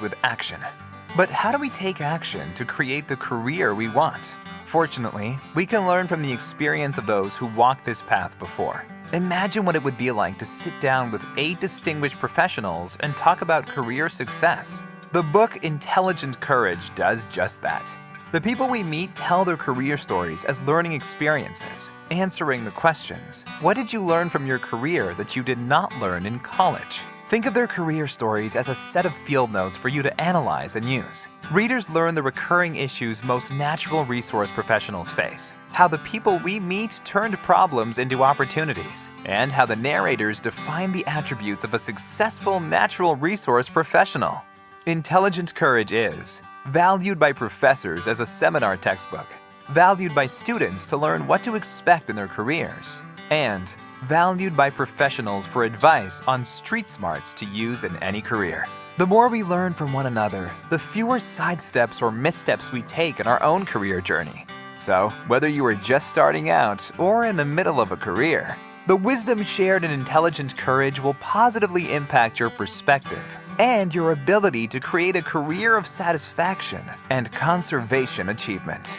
with action. But how do we take action to create the career we want? Fortunately, we can learn from the experience of those who walked this path before. Imagine what it would be like to sit down with 8 distinguished professionals and talk about career success. The book Intelligent Courage does just that. The people we meet tell their career stories as learning experiences, answering the questions, what did you learn from your career that you did not learn in college? Think of their career stories as a set of field notes for you to analyze and use. Readers learn the recurring issues most natural resource professionals face, how the people we meet turned problems into opportunities, and how the narrators define the attributes of a successful natural resource professional. Intelligent Courage is valued by professors as a seminar textbook, valued by students to learn what to expect in their careers, and valued by professionals for advice on street smarts to use in any career. The more we learn from one another, the fewer sidesteps or missteps we take in our own career journey. So, whether you are just starting out or in the middle of a career, the wisdom shared in Intelligent Courage will positively impact your perspective and your ability to create a career of satisfaction and conservation achievement.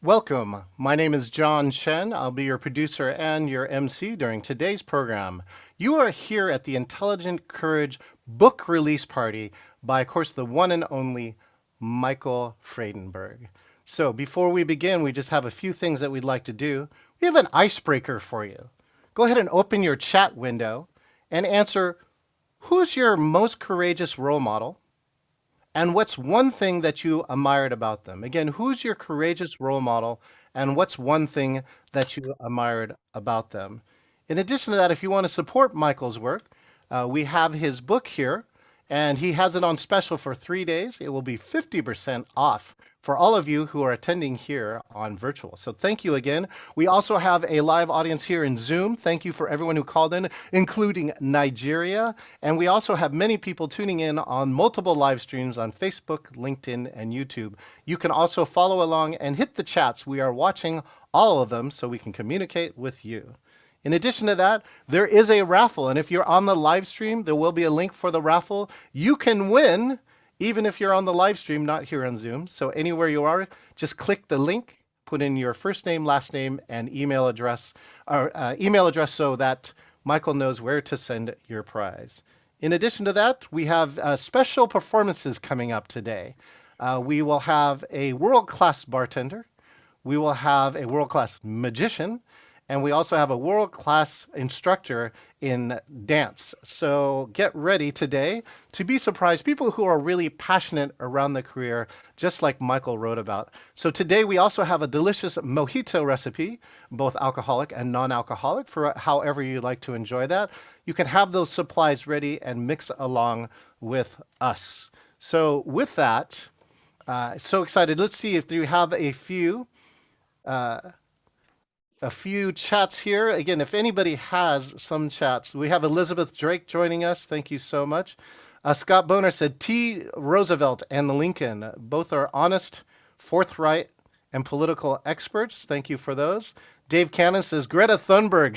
Welcome. My name is John Shen. I'll be your producer and your MC during today's program. You are here at the Intelligent Courage book release party by, of course, the one and only Michael Fraidenburg. So before we begin, we just have a few things that we'd like to do. We have an icebreaker for you. Go ahead and open your chat window and answer, who's your most courageous role model? And what's one thing that you admired about them? Again, who's your courageous role model? And what's one thing that you admired about them? In addition to that, if you want to support Michael's work, we have his book here, and he has it on special for 3 days. It will be 50% off for all of you who are attending here on virtual. So thank you again. We also have a live audience here in Zoom. Thank you for everyone who called in, including Nigeria. And we also have many people tuning in on multiple live streams on Facebook, LinkedIn, and YouTube. You can also follow along and hit the chats. We are watching all of them so we can communicate with you. In addition to that, there is a raffle. And if you're on the live stream, there will be a link for the raffle. You can win even if you're on the live stream, not here on Zoom. So anywhere you are, just click the link, put in your first name, last name, and email address, so that Michael knows where to send your prize. In addition to that, we have special performances coming up today. We will have a world-class bartender. We will have a world-class magician. And we also have a world-class instructor in dance. So get ready today to be surprised. People who are really passionate around the career, just like Michael wrote about. So today we also have a delicious mojito recipe, both alcoholic and non-alcoholic, for however you like to enjoy that. You can have those supplies ready and mix along with us. So with that, so excited. Let's see if you have a few chats here. Again, if anybody has some chats, we have Elizabeth Drake joining us. Thank you so much. Scott Boner said, T. Roosevelt and Lincoln, both are honest, forthright, and political experts. Thank you for those. Dave Cannon says, Greta Thunberg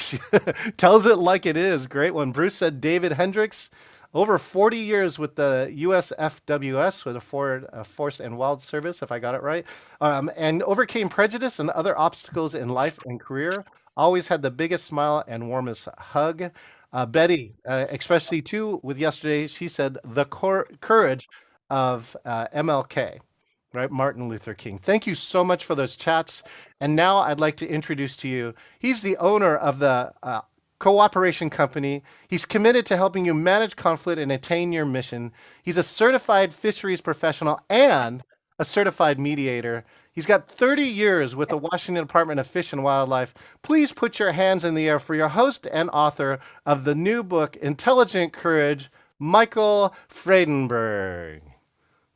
tells it like it is. Great one. Bruce said, David Hendricks, over 40 years with the USFWS, with the Forest and Wild Service, if I got it right, and overcame prejudice and other obstacles in life and career. Always had the biggest smile and warmest hug. Betty, especially too, with yesterday, she said the courage of MLK, right? Martin Luther King. Thank you so much for those chats. And now I'd like to introduce to you, he's the owner of the Cooperation Company. He's committed to helping you manage conflict and attain your mission. He's a certified fisheries professional and a certified mediator. He's got 30 years with the Washington Department of Fish and Wildlife. Please put your hands in the air for your host and author of the new book, Intelligent Courage, Michael Fraidenburg.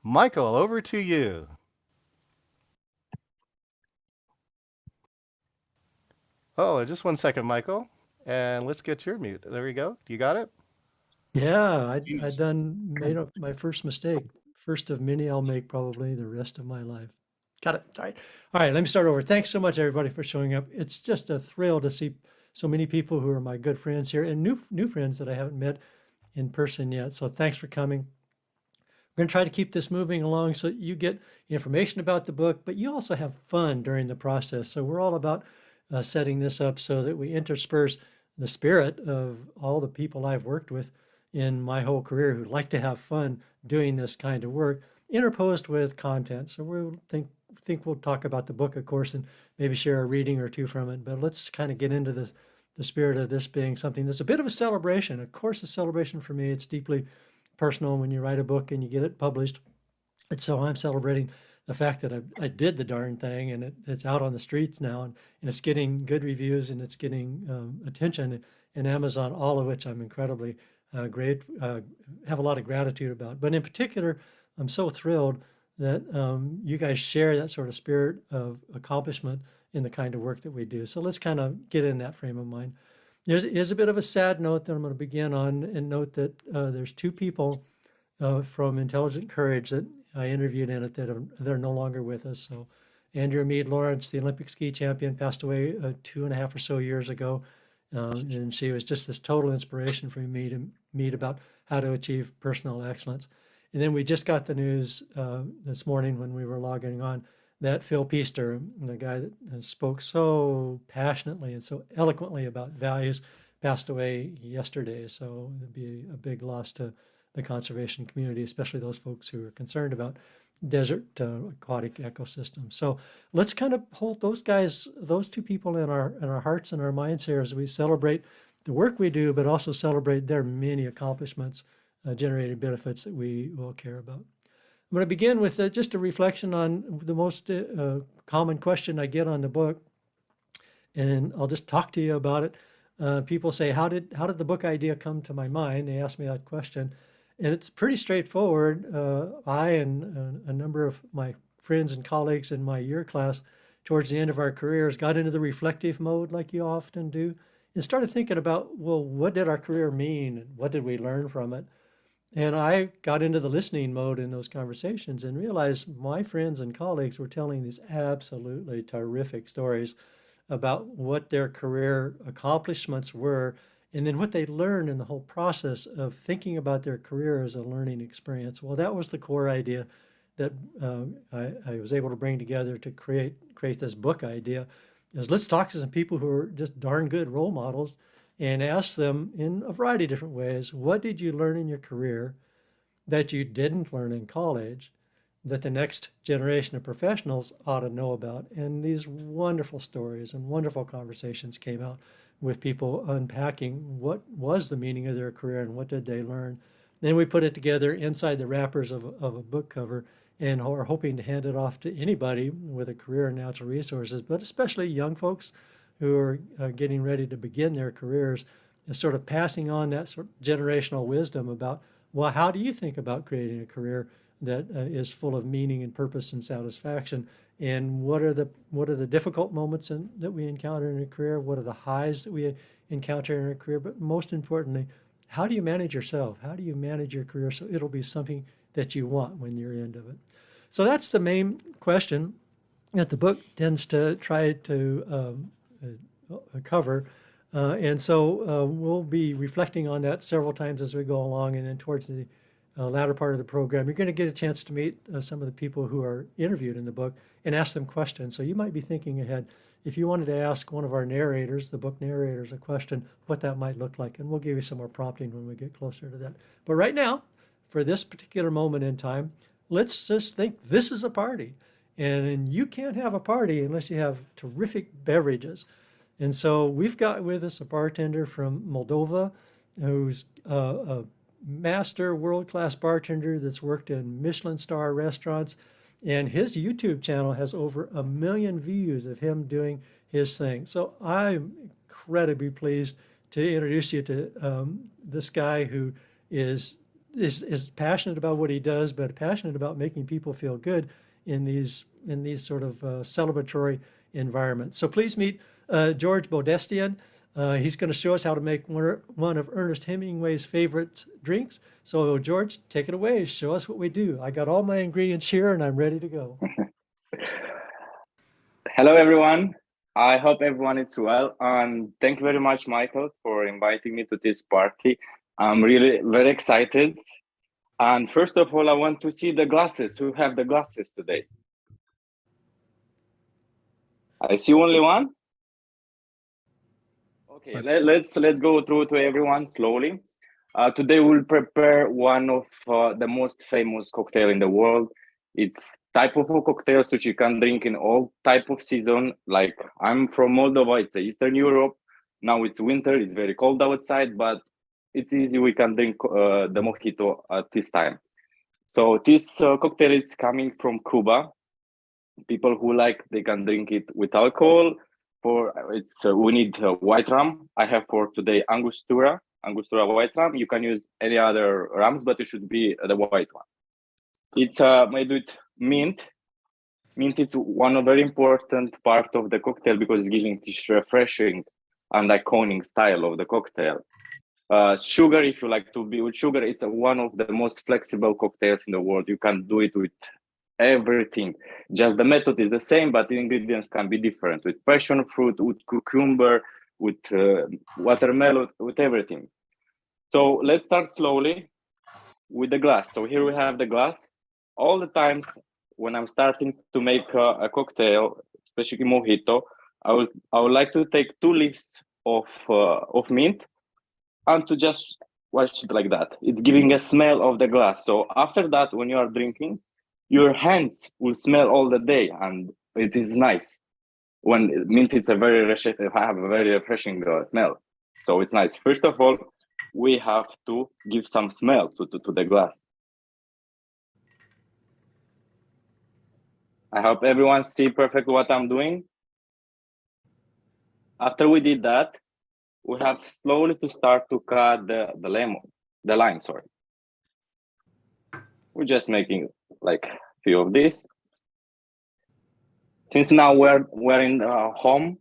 Michael, over to you. Oh, just one second, Michael. And let's get your mute. There we go. You got it? Yeah, I done made my first mistake. first of many I'll make probably the rest of my life. Got it. All right, let me start over. Thanks so much, everybody, for showing up. It's just a thrill to see so many people who are my good friends here and new friends that I haven't met in person yet. So thanks for coming. We're going to try to keep this moving along so you get information about the book, but you also have fun during the process. So we're all about setting this up so that we intersperse the spirit of all the people I've worked with in my whole career who like to have fun doing this kind of work, interposed with content. So we think we'll talk about the book, of course, and maybe share a reading or two from it. But let's kind of get into the spirit of this being something that's a bit of a celebration. Of course, a celebration for me. It's deeply personal when you write a book and you get it published. And so I'm celebrating the fact that I did the darn thing, and it's out on the streets now, and it's getting good reviews, and it's getting attention in Amazon, all of which I'm incredibly have a lot of gratitude about. But in particular, I'm so thrilled that you guys share that sort of spirit of accomplishment in the kind of work that we do. So let's kind of get in that frame of mind. There's a bit of a sad note that I'm going to begin on, and note that there's two people from Intelligent Courage that I interviewed in it that are no longer with us. So Andrea Meade Lawrence, the Olympic ski champion, passed away 2.5 or so years ago. And she was just this total inspiration for me to meet about how to achieve personal excellence. And then we just got the news this morning when we were logging on that Phil Peaster, the guy that spoke so passionately and so eloquently about values, passed away yesterday. So it'd be a big loss to the conservation community, especially those folks who are concerned about desert aquatic ecosystems. So let's kind of hold those guys, those two people in our hearts and our minds here as we celebrate the work we do, but also celebrate their many accomplishments, generating benefits that we will care about. I'm going to begin with just a reflection on the most common question I get on the book, and I'll just talk to you about it. People say, how did the book idea come to my mind? They ask me that question. And it's pretty straightforward. I and a number of my friends and colleagues in my year class, towards the end of our careers, got into the reflective mode like you often do, and started thinking about, well, what did our career mean? And what did we learn from it? And I got into the listening mode in those conversations and realized my friends and colleagues were telling these absolutely terrific stories about what their career accomplishments were, and then what they learned in the whole process of thinking about their career as a learning experience. Well, that was the core idea that I was able to bring together to create this book idea, is let's talk to some people who are just darn good role models and ask them in a variety of different ways, what did you learn in your career that you didn't learn in college that the next generation of professionals ought to know about? And these wonderful stories and wonderful conversations came out with people unpacking what was the meaning of their career and what did they learn. Then we put it together inside the wrappers of a book cover, and are hoping to hand it off to anybody with a career in natural resources, but especially young folks who are getting ready to begin their careers, and sort of passing on that sort of generational wisdom about, well, how do you think about creating a career that is full of meaning and purpose and satisfaction? And what are the difficult moments that we encounter in a career? What are the highs that we encounter in a career? But most importantly, how do you manage yourself? How do you manage your career so it'll be something that you want when you're into it? So that's the main question that the book tends to try to cover. And so we'll be reflecting on that several times as we go along. And then towards the latter part of the program, you're going to get a chance to meet some of the people who are interviewed in the book and ask them questions. So you might be thinking ahead, if you wanted to ask one of our narrators, the book narrators, a question, what that might look like. And we'll give you some more prompting when we get closer to that. But right now, for this particular moment in time, let's just think this is a party. And you can't have a party unless you have terrific beverages. And so we've got with us a bartender from Moldova who's a master world-class bartender that's worked in Michelin star restaurants. And his YouTube channel has over 1 million views of him doing his thing. So I'm incredibly pleased to introduce you to this guy who is passionate about what he does, but passionate about making people feel good in these sort of celebratory environments. So please meet George Bodestian. He's going to show us how to make one of Ernest Hemingway's favorite drinks. So, George, take it away. Show us what we do. I got all my ingredients here and I'm ready to go. Hello, everyone. I hope everyone is well. And thank you very much, Michael, for inviting me to this party. I'm really very excited. And first of all, I want to see the glasses. Who have the glasses today? I see only one. Okay, let's go through to everyone slowly. Today we'll prepare one of the most famous cocktail in the world. It's type of a cocktail which you can drink in all type of season. Like I'm from Moldova, it's Eastern Europe. Now it's winter, it's very cold outside, but it's easy. We can drink the mojito at this time. So this cocktail is coming from Cuba. People who like, they can drink it with alcohol. For it's we need white rum. I have for today Angostura white rum. You can use any other rums, but it should be the white one. It's made with mint. Mint is one of very important part of the cocktail because it's giving this refreshing and iconic style of the cocktail. Sugar, if you like to be with sugar, it's one of the most flexible cocktails in the world. You can do it with everything. Just the method is the same, but the ingredients can be different with passion fruit, with cucumber, with watermelon, with everything. So let's start slowly with the glass. So here we have the glass. All the times when I'm starting to make a cocktail, especially mojito, I would like to take 2 leaves of mint and to just wash it like that. It's giving a smell of the glass. So after that, when you are drinking, your hands will smell all the day, and it is nice. When mint is have a very refreshing smell, so it's nice. First of all, we have to give some smell to the glass. I hope everyone see perfectly what I'm doing. After we did that, we have slowly to start to cut the lime. Sorry, we're just making like a few of these. Since now we're in home,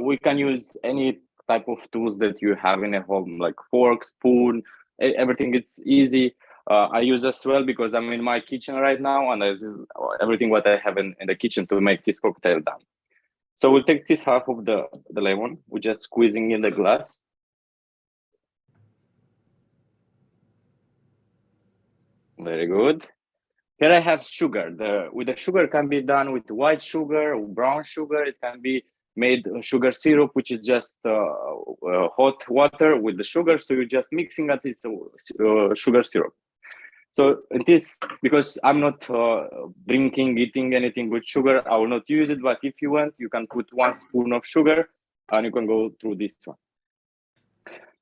we can use any type of tools that you have in a home, like fork, spoon, everything. It's easy. I use as well because I'm in my kitchen right now, and I use everything what I have in the kitchen to make this cocktail done. So we'll take this half of the lemon. We're just squeezing in the glass. Very good. Here I have sugar. With the sugar can be done with white sugar or brown sugar. It can be made sugar syrup, which is just hot water with the sugar. So you're just mixing that. It's sugar syrup. So this, because I'm not eating anything with sugar, I will not use it. But if you want, you can put 1 spoon of sugar, and you can go through this one.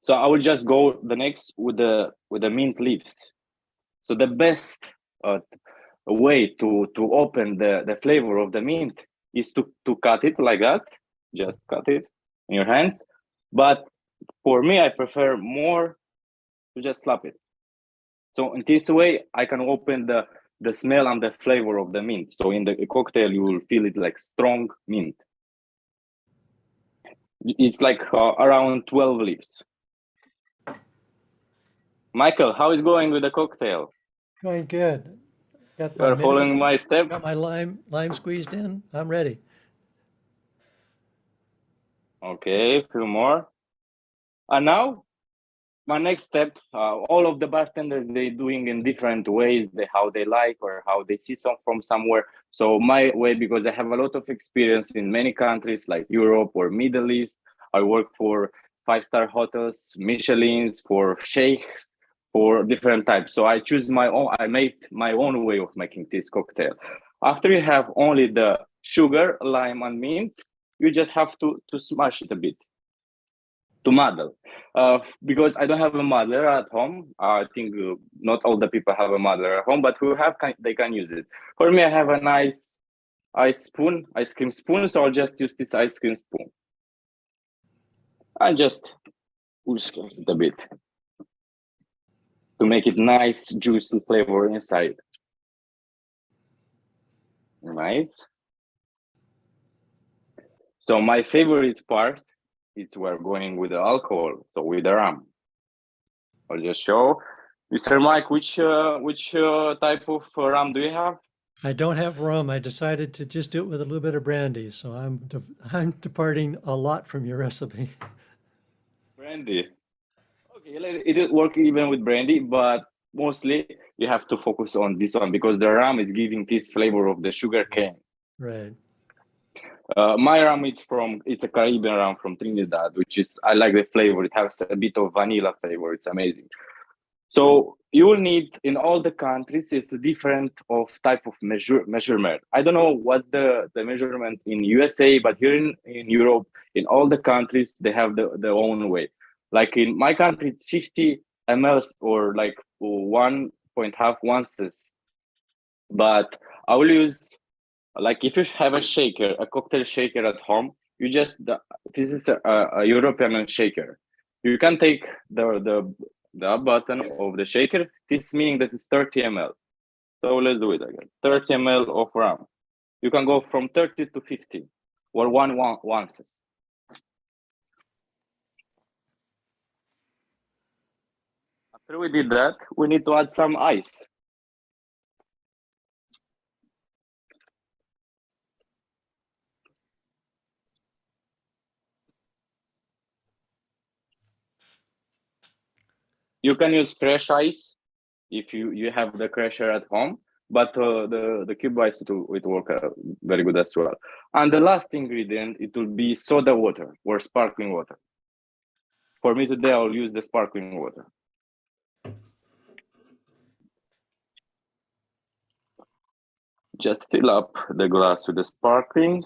So I will just go the next with the mint leaves. So the best way to open the flavor of the mint is to cut it like that. Just cut it in your hands. But for me, I prefer more to just slap it. So in this way, I can open the smell and the flavor of the mint. So in the cocktail, you will feel it like strong mint. It's like around 12 leaves. Michael, how is going with the cocktail? Going good. Got You are following my steps? Got my lime squeezed in. I'm ready. Okay, a few more. And now, my next step, all of the bartenders, they doing in different ways, how they like or how they see from somewhere. So my way, because I have a lot of experience in many countries like Europe or Middle East. I work for 5-star hotels, Michelins, for sheikhs, for different types. So I choose I made my own way of making this cocktail. After you have only the sugar, lime, and mint, you just have to smash it a bit, to muddle. Because I don't have a muddler at home. I think not all the people have a muddler at home, but who have, they can use it. For me, I have a nice ice cream spoon, so I'll just use this ice cream spoon. I just push it a bit to make it nice, juicy flavor inside. Nice. So my favorite part we're going with the alcohol, so with the rum. I'll just show. Mr. Mike, which type of rum do you have? I don't have rum. I decided to just do it with a little bit of brandy, so I'm departing a lot from your recipe. Brandy. Okay, it will work even with brandy, but mostly you have to focus on this one because the rum is giving this flavor of the sugar cane. Right. My rum it's a Caribbean rum from Trinidad, which is, I like the flavor. It has a bit of vanilla flavor. It's amazing. So you will need, in all the countries, it's a different of type of measurement. I don't know what the measurement in USA, but here in Europe, in all the countries, they have their own way. Like in my country, it's 50 ml or like 1.5 ounces. But I will use, like if you have a cocktail shaker at home, you just, this is a European shaker. You can take the button of the shaker. This meaning that it's 30 ml. So let's do it again. 30 ml of rum. You can go from 30 to 50 or 1 ounces. After we did that, we need to add some ice. You can use fresh ice if you have the crusher at home, but the cube ice it work very good as well. And the last ingredient, it will be soda water or sparkling water. For me today, I'll use the sparkling water. Just fill up the glass with the sparkling.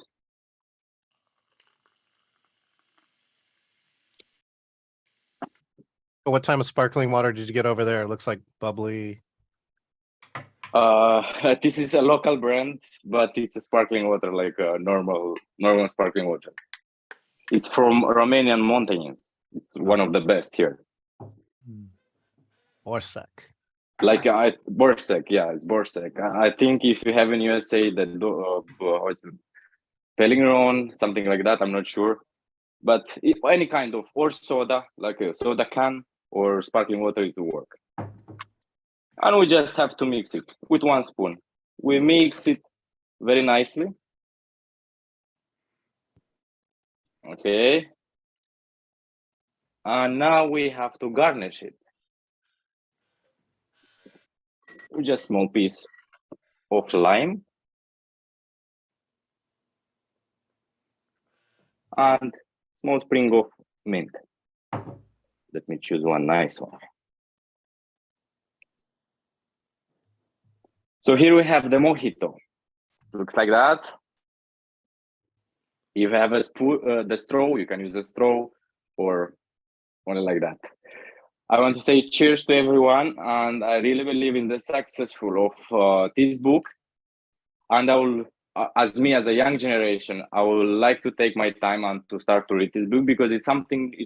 What type of sparkling water did you get over there? It looks like bubbly. This is a local brand, but it's a sparkling water, like a normal sparkling water. It's from Romanian mountains. It's one of the best here. Borsec. Like Borsec, yeah, it's Borsec. I think if you have in USA that Pellegrin, something like that, I'm not sure. But any kind of, or soda, like a soda can or sparkling water, it will work. And we just have to mix it with 1 spoon. We mix it very nicely. Okay. And now we have to garnish it. Just small piece of lime. And small sprig of mint. Let me choose one nice one. So here we have the mojito. Looks like that. If you have a spoon, the straw, you can use a straw or only like that. I want to say cheers to everyone, and I really believe in the successful of this book. And I will, as a young generation, I would like to take my time and to start to read this book because it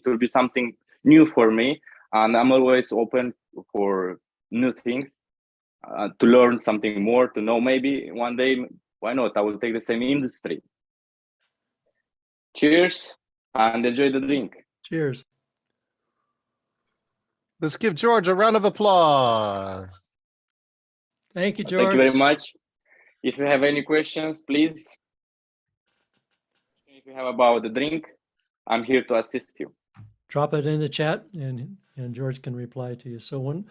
will be something new for me, and I'm always open for new things, to learn something more, to know maybe one day, why not, I will take the same industry. Cheers and enjoy the drink. Cheers. Let's give George a round of applause. Thank you, George. Thank you very much. If you have any questions, please. If you have about the drink, I'm here to assist you. Drop it in the chat and George can reply to you. So when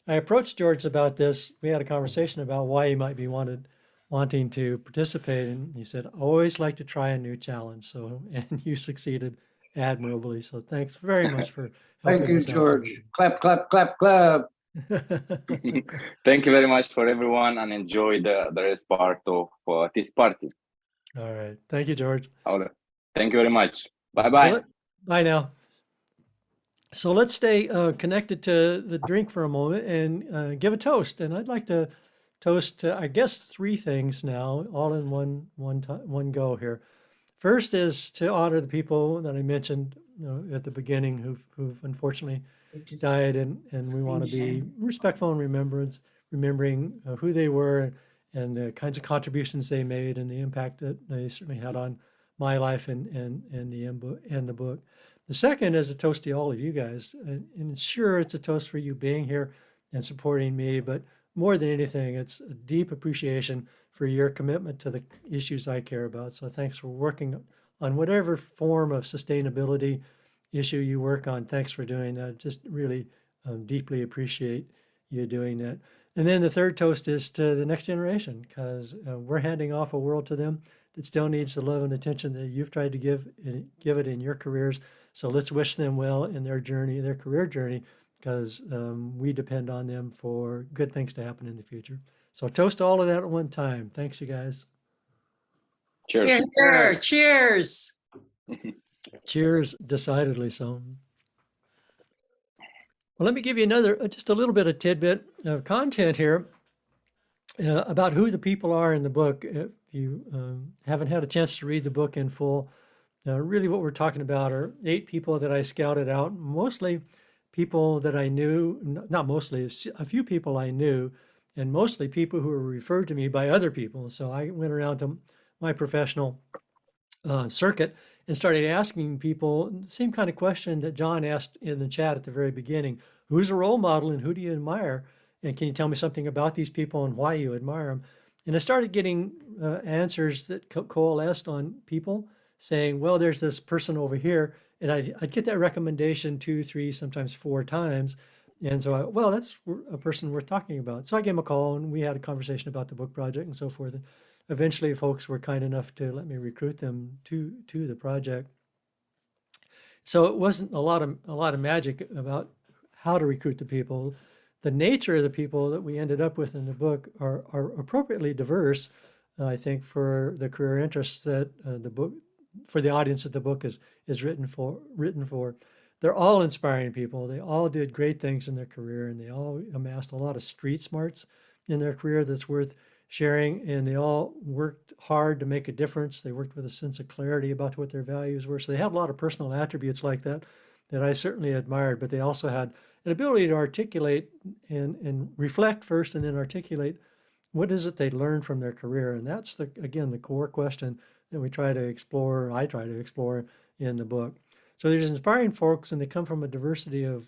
I approached George about this, we had a conversation about why he might be wanting to participate. And he said, I always like to try a new challenge. So, and you succeeded admirably. So thanks very much for helping Thank you, us out. George. Clap, clap, clap, clap. Thank you very much for everyone and enjoy the rest part of this party. All right. Thank you, George. Thank you very much. Bye-bye. Well, bye now. So let's stay connected to the drink for a moment and give a toast. And I'd like to toast to, I guess, 3 things now, all in one go here. First is to honor the people that I mentioned at the beginning who've unfortunately died, and we want to be respectful in remembering who they were and the kinds of contributions they made and the impact that they certainly had on my life and the book. The second is a toast to all of you guys. And sure, it's a toast for you being here and supporting me, but more than anything, it's a deep appreciation for your commitment to the issues I care about. So thanks for working on whatever form of sustainability issue you work on. Thanks for doing that. Just really deeply appreciate you doing that. And then the third toast is to the next generation, because we're handing off a world to them that still needs the love and attention that you've tried to give it in your careers. So let's wish them well in their journey, their career journey, because we depend on them for good things to happen in the future. So toast to all of that at one time. Thanks, you guys. Cheers. Cheers. Cheers. Cheers, decidedly so. Well, let me give you another, just a little bit of tidbit of content here about who the people are in the book. If you haven't had a chance to read the book in full, really what we're talking about are 8 people that I scouted out, mostly people that I knew, not mostly, a few people I knew, and mostly people who were referred to me by other people. So I went around to my professional circuit and started asking people the same kind of question that John asked in the chat at the very beginning. Who's a role model and who do you admire? And can you tell me something about these people and why you admire them? And I started getting answers that coalesced on people saying, well, there's this person over here. And I'd get that recommendation 2, 3, sometimes 4 times. And so, well, that's a person worth talking about. So I gave him a call and we had a conversation about the book project and so forth. And eventually folks were kind enough to let me recruit them to the project. So it wasn't a lot of magic about how to recruit the people. The nature of the people that we ended up with in the book are appropriately diverse, I think, for the career interests that the book, for the audience that the book is written for. They're all inspiring people. They all did great things in their career, and they all amassed a lot of street smarts in their career that's worth sharing, and they all worked hard to make a difference. They worked with a sense of clarity about what their values were. So they had a lot of personal attributes like that I certainly admired, but they also had an ability to articulate and reflect first and then articulate what is it they learned from their career. And that's, again, the core question that we try to explore, I try to explore in the book. So there's inspiring folks, and they come from a diversity of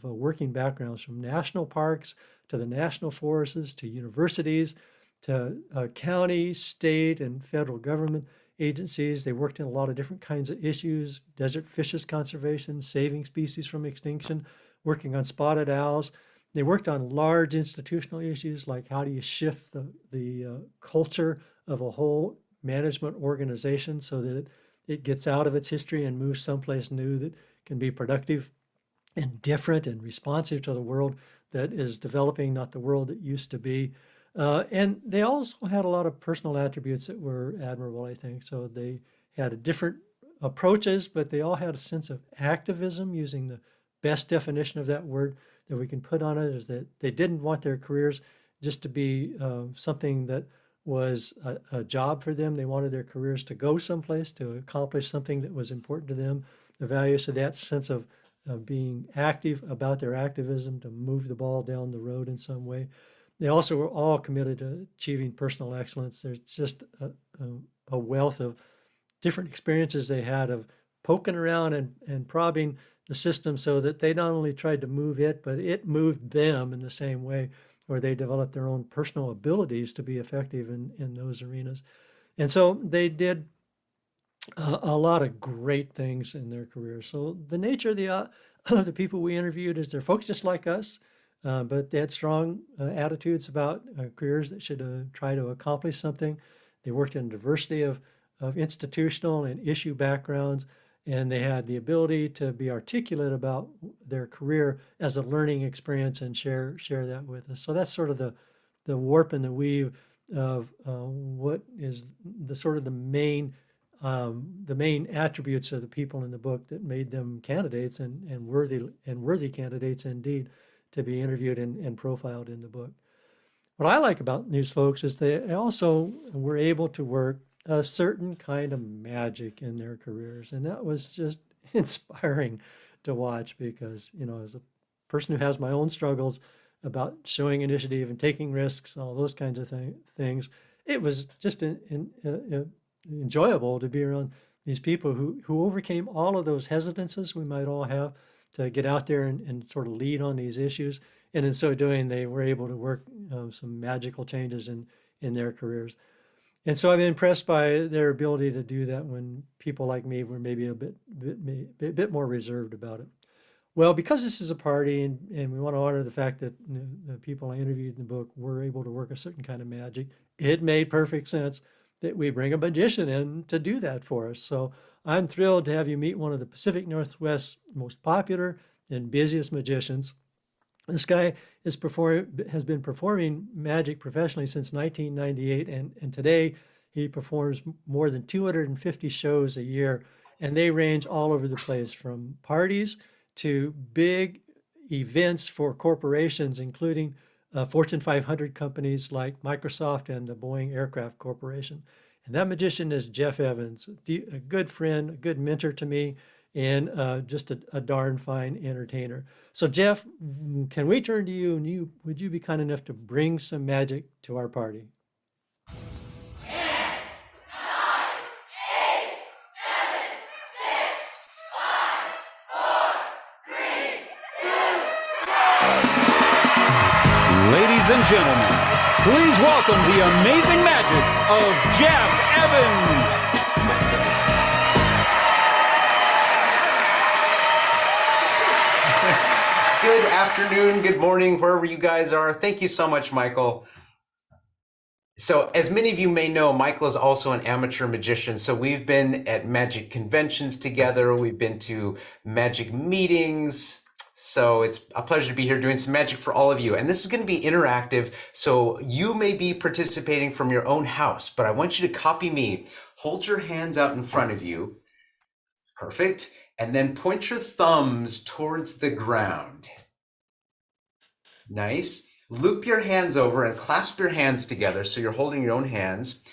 working backgrounds, from national parks to the national forests to universities to county, state, and federal government agencies. They worked in a lot of different kinds of issues: desert fishes conservation, saving species from extinction, working on spotted owls. They worked on large institutional issues like how do you shift the culture of a whole management organization so that it gets out of its history and moves someplace new that can be productive and different and responsive to the world that is developing, not the world it used to be. And they also had a lot of personal attributes that were admirable, I think. So they had different approaches, but they all had a sense of activism, using the best definition of that word that we can put on it, is that they didn't want their careers just to be something that was a job for them. They wanted their careers to go someplace, to accomplish something that was important to them. The values of that sense of being active about their activism, to move the ball down the road in some way. They also were all committed to achieving personal excellence. There's just a wealth of different experiences they had of poking around and probing the system so that they not only tried to move it, but it moved them in the same way, where they developed their own personal abilities to be effective in those arenas. And so they did a lot of great things in their careers. So the nature of the people we interviewed is they're folks just like us, but they had strong attitudes about careers that should try to accomplish something. They worked in a diversity of institutional and issue backgrounds, and they had the ability to be articulate about their career as a learning experience and share that with us. So that's sort of the warp and the weave of what is the main attributes of the people in the book that made them candidates and worthy candidates indeed to be interviewed and profiled in the book. What I like about these folks is they also were able to work a certain kind of magic in their careers. And that was just inspiring to watch, because, as a person who has my own struggles about showing initiative and taking risks, all those kinds of things, it was just enjoyable to be around these people who overcame all of those hesitances we might all have to get out there and sort of lead on these issues. And in so doing, they were able to work some magical changes in their careers. And so I've been impressed by their ability to do that when people like me were maybe a bit more reserved about it. Well, because this is a party and we want to honor the fact that the people I interviewed in the book were able to work a certain kind of magic, it made perfect sense that we bring a magician in to do that for us. So I'm thrilled to have you meet one of the Pacific Northwest's most popular and busiest magicians. This guy has been performing magic professionally since 1998, and today he performs more than 250 shows a year, and they range all over the place, from parties to big events for corporations, including Fortune 500 companies like Microsoft and the Boeing Aircraft Corporation. And that magician is Jeff Evans, a good friend, a good mentor to me, and just a darn fine entertainer. So Jeff, can we turn to you, and would you be kind enough to bring some magic to our party? 10, 9, 8, 7, 6, 5, 4, 3, 2, 1. Ladies and gentlemen, please welcome the amazing magic of Jeff Evans. Good afternoon, good morning, wherever you guys are. Thank you so much, Michael. So as many of you may know, Michael is also an amateur magician. So we've been at magic conventions together. We've been to magic meetings. So it's a pleasure to be here doing some magic for all of you. And this is going to be interactive. So you may be participating from your own house, but I want you to copy me. Hold your hands out in front of you. Perfect. And then point your thumbs towards the ground. Nice. Loop your hands over and clasp your hands together so you're holding your own hands.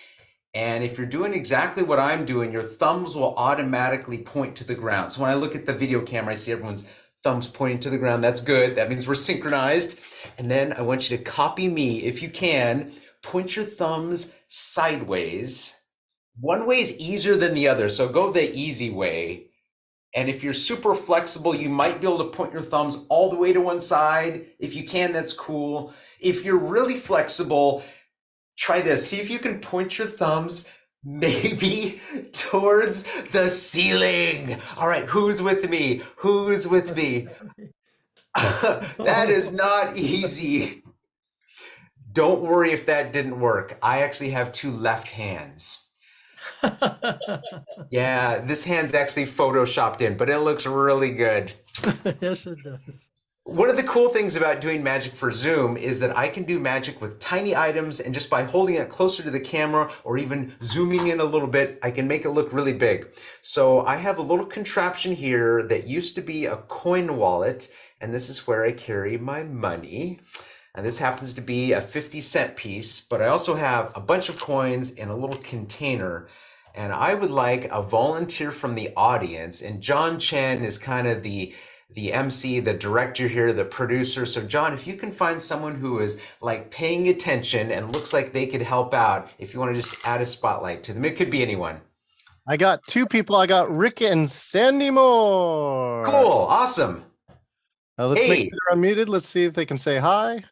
And if you're doing exactly what I'm doing, your thumbs will automatically point to the ground. So when I look at the video camera, I see everyone's thumbs pointing to the ground. That's good. That means we're synchronized. And then I want you to copy me. If you can, point your thumbs sideways. One way is easier than the other, so go the easy way. And if you're super flexible, you might be able to point your thumbs all the way to one side. If you can, that's cool. If you're really flexible, try this. See if you can point your thumbs maybe towards the ceiling. All right, who's with me? Who's with me? That is not easy. Don't worry if that didn't work. I actually have two left hands. Yeah, this hand's actually photoshopped in, but it looks really good. Yes, it does. One of the cool things about doing magic for Zoom is that I can do magic with tiny items, and just by holding it closer to the camera or even zooming in a little bit, I can make it look really big. So I have a little contraption here that used to be a coin wallet, and this is where I carry my money. And this happens to be a 50-cent piece, but I also have a bunch of coins in a little container. And I would like a volunteer from the audience. And John Chen is kind of the MC, the director here, the producer. So John, if you can find someone who is like paying attention and looks like they could help out, if you want to just add a spotlight to them, it could be anyone. I got two people. I got Rick and Sandy Moore. Cool, awesome. Let's Hey. make sure they're unmuted. Let's see if they can say hi.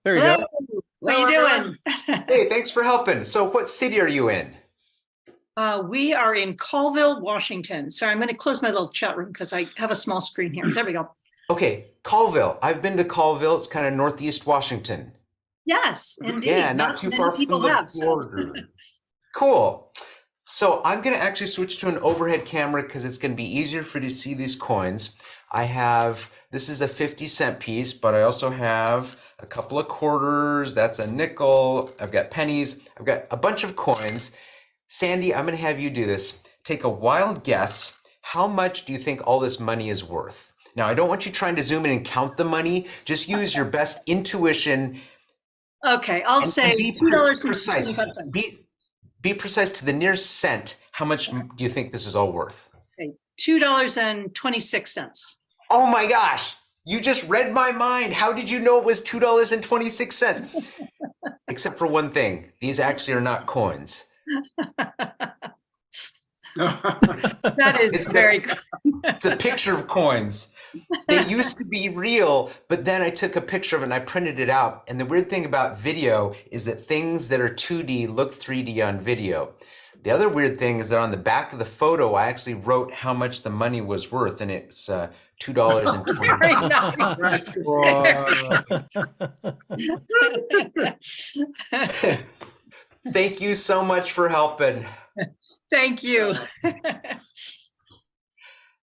There you Hello. go. What are you doing? Hey, thanks for helping. So what city are you in? We are in Colville, Washington. Sorry, I'm going to close my little chat room because I have a small screen here. There we go. Okay, Colville. I've been to Colville. It's kind of northeast Washington. Yes, indeed. Yeah, not too many far from people the have, so. border. Cool. So I'm going to actually switch to an overhead camera because it's going to be easier for you to see these coins. I have, this is a 50-cent piece, but I also have a couple of quarters. That's a nickel. I've got pennies. I've got a bunch of coins. Sandy, I'm going to have you do this. Take a wild guess. How much do you think all this money is worth? Now, I don't want you trying to zoom in and count the money. Just use your best intuition. Okay, I'll say be precise. Be precise to the nearest cent. How much do you think this is all worth? Okay, $2.26. Oh my gosh, you just read my mind. How did you know it was $2.26? Except for one thing, these actually are not coins. That is very good. It's a picture of coins. They used to be real, but then I took a picture of it and I printed it out. And the weird thing about video is that things that are 2D look 3D on video. The other weird thing is that on the back of the photo, I actually wrote how much the money was worth, and it's $2.20. Thank you so much for helping. Thank you.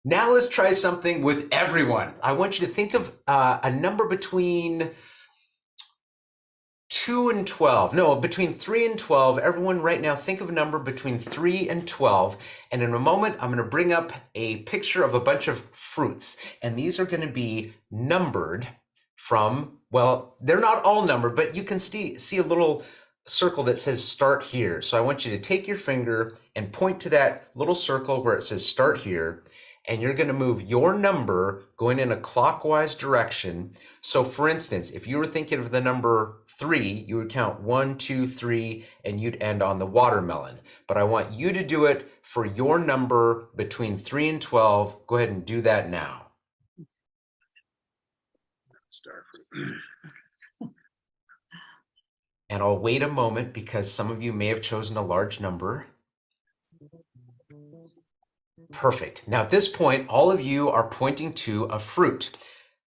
Now let's try something with everyone. I want you to think of a number between 2 and 12. No, between 3 and 12. Everyone right now think of a number between 3 and 12. And in a moment, I'm going to bring up a picture of a bunch of fruits. And these are going to be numbered from, well, they're not all numbered, but you can see a little circle that says start here. So I want you to take your finger and point to that little circle where it says start here. And you're going to move your number going in a clockwise direction. So for instance, if you were thinking of the number 3, you would count 1, 2, 3, and you'd end on the watermelon. But I want you to do it for your number between 3 and 12. Go ahead and do that now. And I'll wait a moment because some of you may have chosen a large number. Perfect. Now at this point, all of you are pointing to a fruit.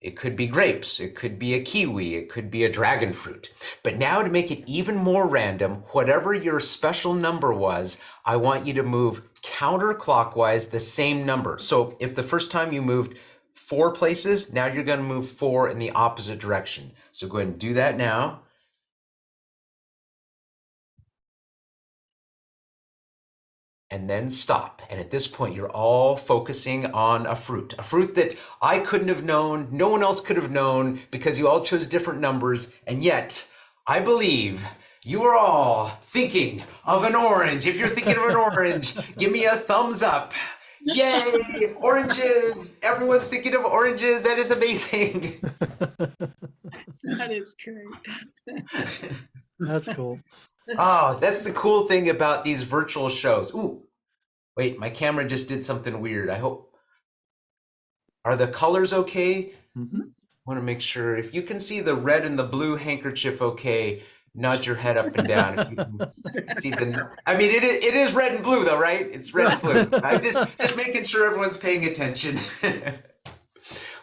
It could be grapes, it could be a kiwi, it could be a dragon fruit. But now to make it even more random, whatever your special number was, I want you to move counterclockwise the same number. So if the first time you moved 4 places, now you're going to move 4 in the opposite direction. So go ahead and do that now. And then stop. And at this point, you're all focusing on a fruit that I couldn't have known, no one else could have known because you all chose different numbers. And yet, I believe you are all thinking of an orange. If you're thinking of an orange, give me a thumbs up. Yay, oranges. Everyone's thinking of oranges. That is amazing. That is great. That's cool. Oh, that's the cool thing about these virtual shows. Ooh, wait, my camera just did something weird. I hope. Are the colors okay? Mm-hmm. Want to make sure. If you can see the red and the blue handkerchief okay, nod your head up and down. If you can see the, I mean, it is red and blue though, right? It's red and blue. I'm just making sure everyone's paying attention.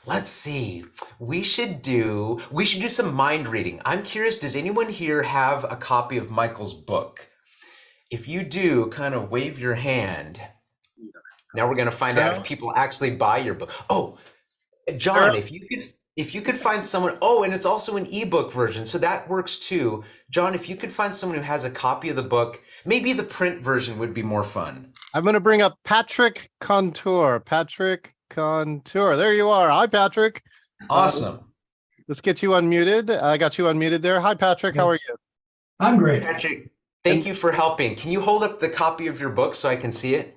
Let's see. We should do some mind reading. I'm curious, does anyone here have a copy of Michael's book? If you do, kind of wave your hand. Now we're going to find out if people actually buy your book. Oh, John, if you could find someone, oh, and it's also an ebook version, so that works too. John, if you could find someone who has a copy of the book, maybe the print version would be more fun. I'm going to bring up Patrick Contour. Patrick Contour. There you are. Hi, Patrick. Awesome. Let's get you unmuted. I got you unmuted there. Hi, Patrick. How are you? I'm great. Patrick, thank you for helping. Can you hold up the copy of your book so I can see it?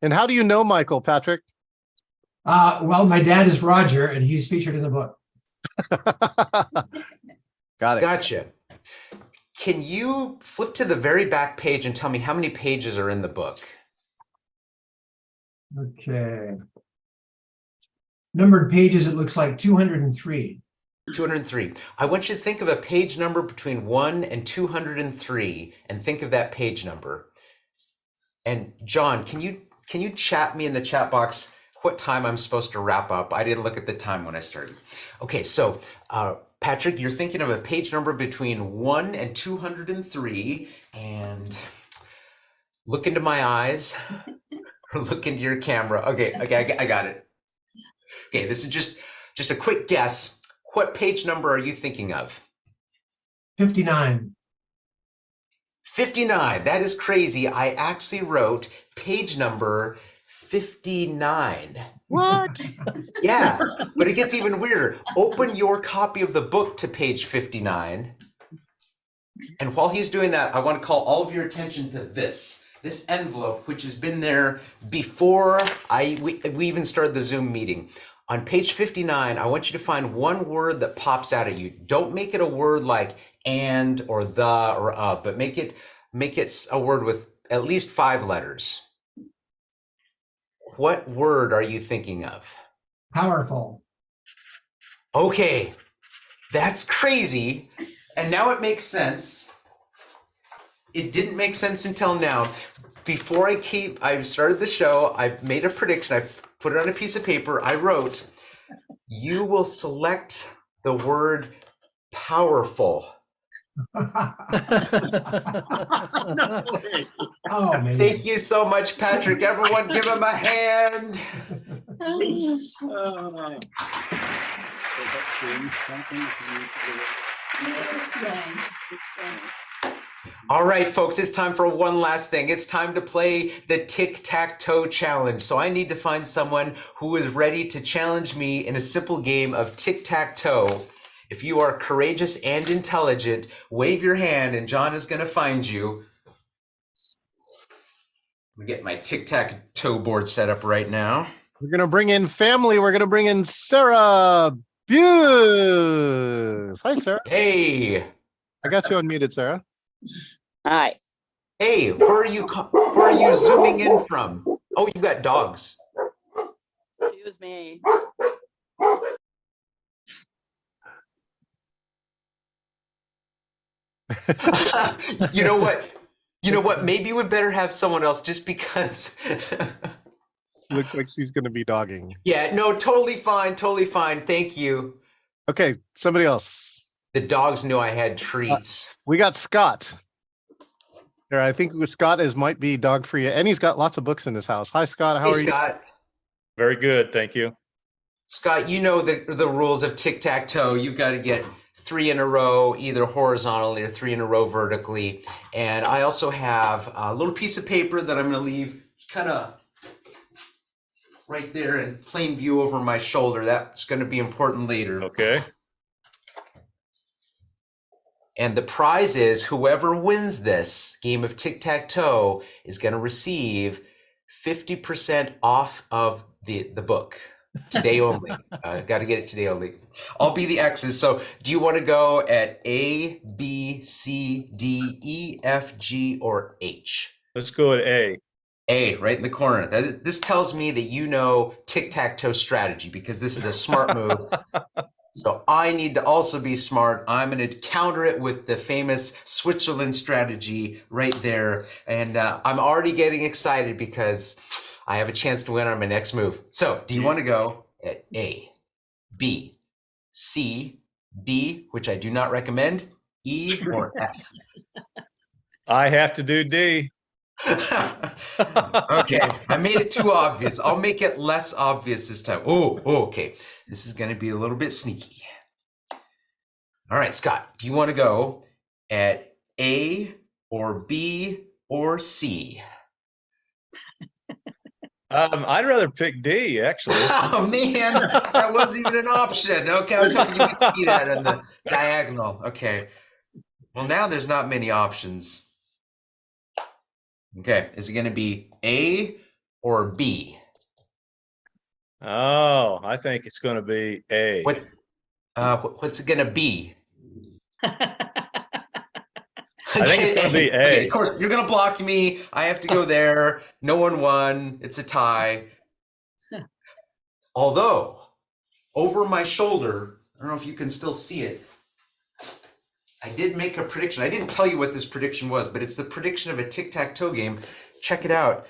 And how do you know Michael, Patrick? Well, my dad is Roger, and he's featured in the book. Got it. Gotcha. Can you flip to the very back page and tell me how many pages are in the book? Okay. Numbered pages, it looks like 203. 203. I want you to think of a page number between 1 and 203 and think of that page number. And John, can you chat me in the chat box what time I'm supposed to wrap up? I didn't look at the time when I started. Okay, so Patrick, you're thinking of a page number between 1 and 203, and look into my eyes, or look into your camera. Okay, I got it. Okay, this is just a quick guess. What page number are you thinking of? 59. 59. That is crazy. I actually wrote page number 59. What? Yeah, but it gets even weirder. Open your copy of the book to page 59. And while he's doing that, I want to call all of your attention to this envelope, which has been there before we even started the Zoom meeting. On page 59, I want you to find one word that pops out at you. Don't make it a word like and or the or of, but make it a word with at least 5 letters. What word are you thinking of? Powerful. Okay, that's crazy. And now it makes sense. It didn't make sense until now. Before I started the show, I made a prediction. I put it on a piece of paper. I wrote, you will select the word powerful. Oh, man. Thank you so much, Patrick. Everyone give him a hand. All right, folks, it's time for one last thing. It's time to play the tic-tac-toe challenge. So I need to find someone who is ready to challenge me in a simple game of tic-tac-toe. If you are courageous and intelligent, wave your hand and John is going to find you. I'm get my tic-tac-toe board set up right now. We're going to bring in family. We're going to bring in Sarah Buse. Hi, Sarah. Hey. I got you unmuted, Sarah. Hi. Hey, where are you zooming in from? Oh, you got dogs. Excuse me. You know what? You know what? Maybe we better have someone else just because. Looks like she's going to be dogging. Yeah, no, totally fine. Totally fine. Thank you. Okay, somebody else. The dogs knew I had treats. We got Scott. There, I think Scott might be dog free, and he's got lots of books in his house. Hi, Scott. How are you? Scott. Very good, thank you. Scott, you know the rules of tic-tac-toe. You've got to get 3 in a row, either horizontally or 3 in a row vertically. And I also have a little piece of paper that I'm going to leave kind of right there in plain view over my shoulder. That's going to be important later. Okay. And the prize is whoever wins this game of tic-tac-toe is going to receive 50% off of the book. Today only. Got to get it today only. I'll be the X's. So do you want to go at A, B, C, D, E, F, G, or H? Let's go at A. A, right in the corner. This tells me that you know tic-tac-toe strategy because this is a smart move. So I need to also be smart. I'm going to counter it with the famous Switzerland strategy right there. And I'm already getting excited because I have a chance to win on my next move. So do you want to go at A, B, C, D, which I do not recommend, E, or F? I have to do D. Okay, I made it too obvious. I'll make it less obvious this time. Oh, okay. This is going to be a little bit sneaky. All right, Scott, do you want to go at A or B or C? I'd rather pick D, actually. Oh, man, that wasn't even an option. Okay, I was hoping you could see that on the diagonal. Okay. Well, now there's not many options. Okay, is it going to be A or B? Oh, I think it's going to be A. What's it going to be? I think it's going to be A. Okay, of course, you're going to block me. I have to go there. No one won. It's a tie. Although, over my shoulder, I don't know if you can still see it, I did make a prediction. I didn't tell you what this prediction was, but it's the prediction of a tic-tac-toe game. Check it out.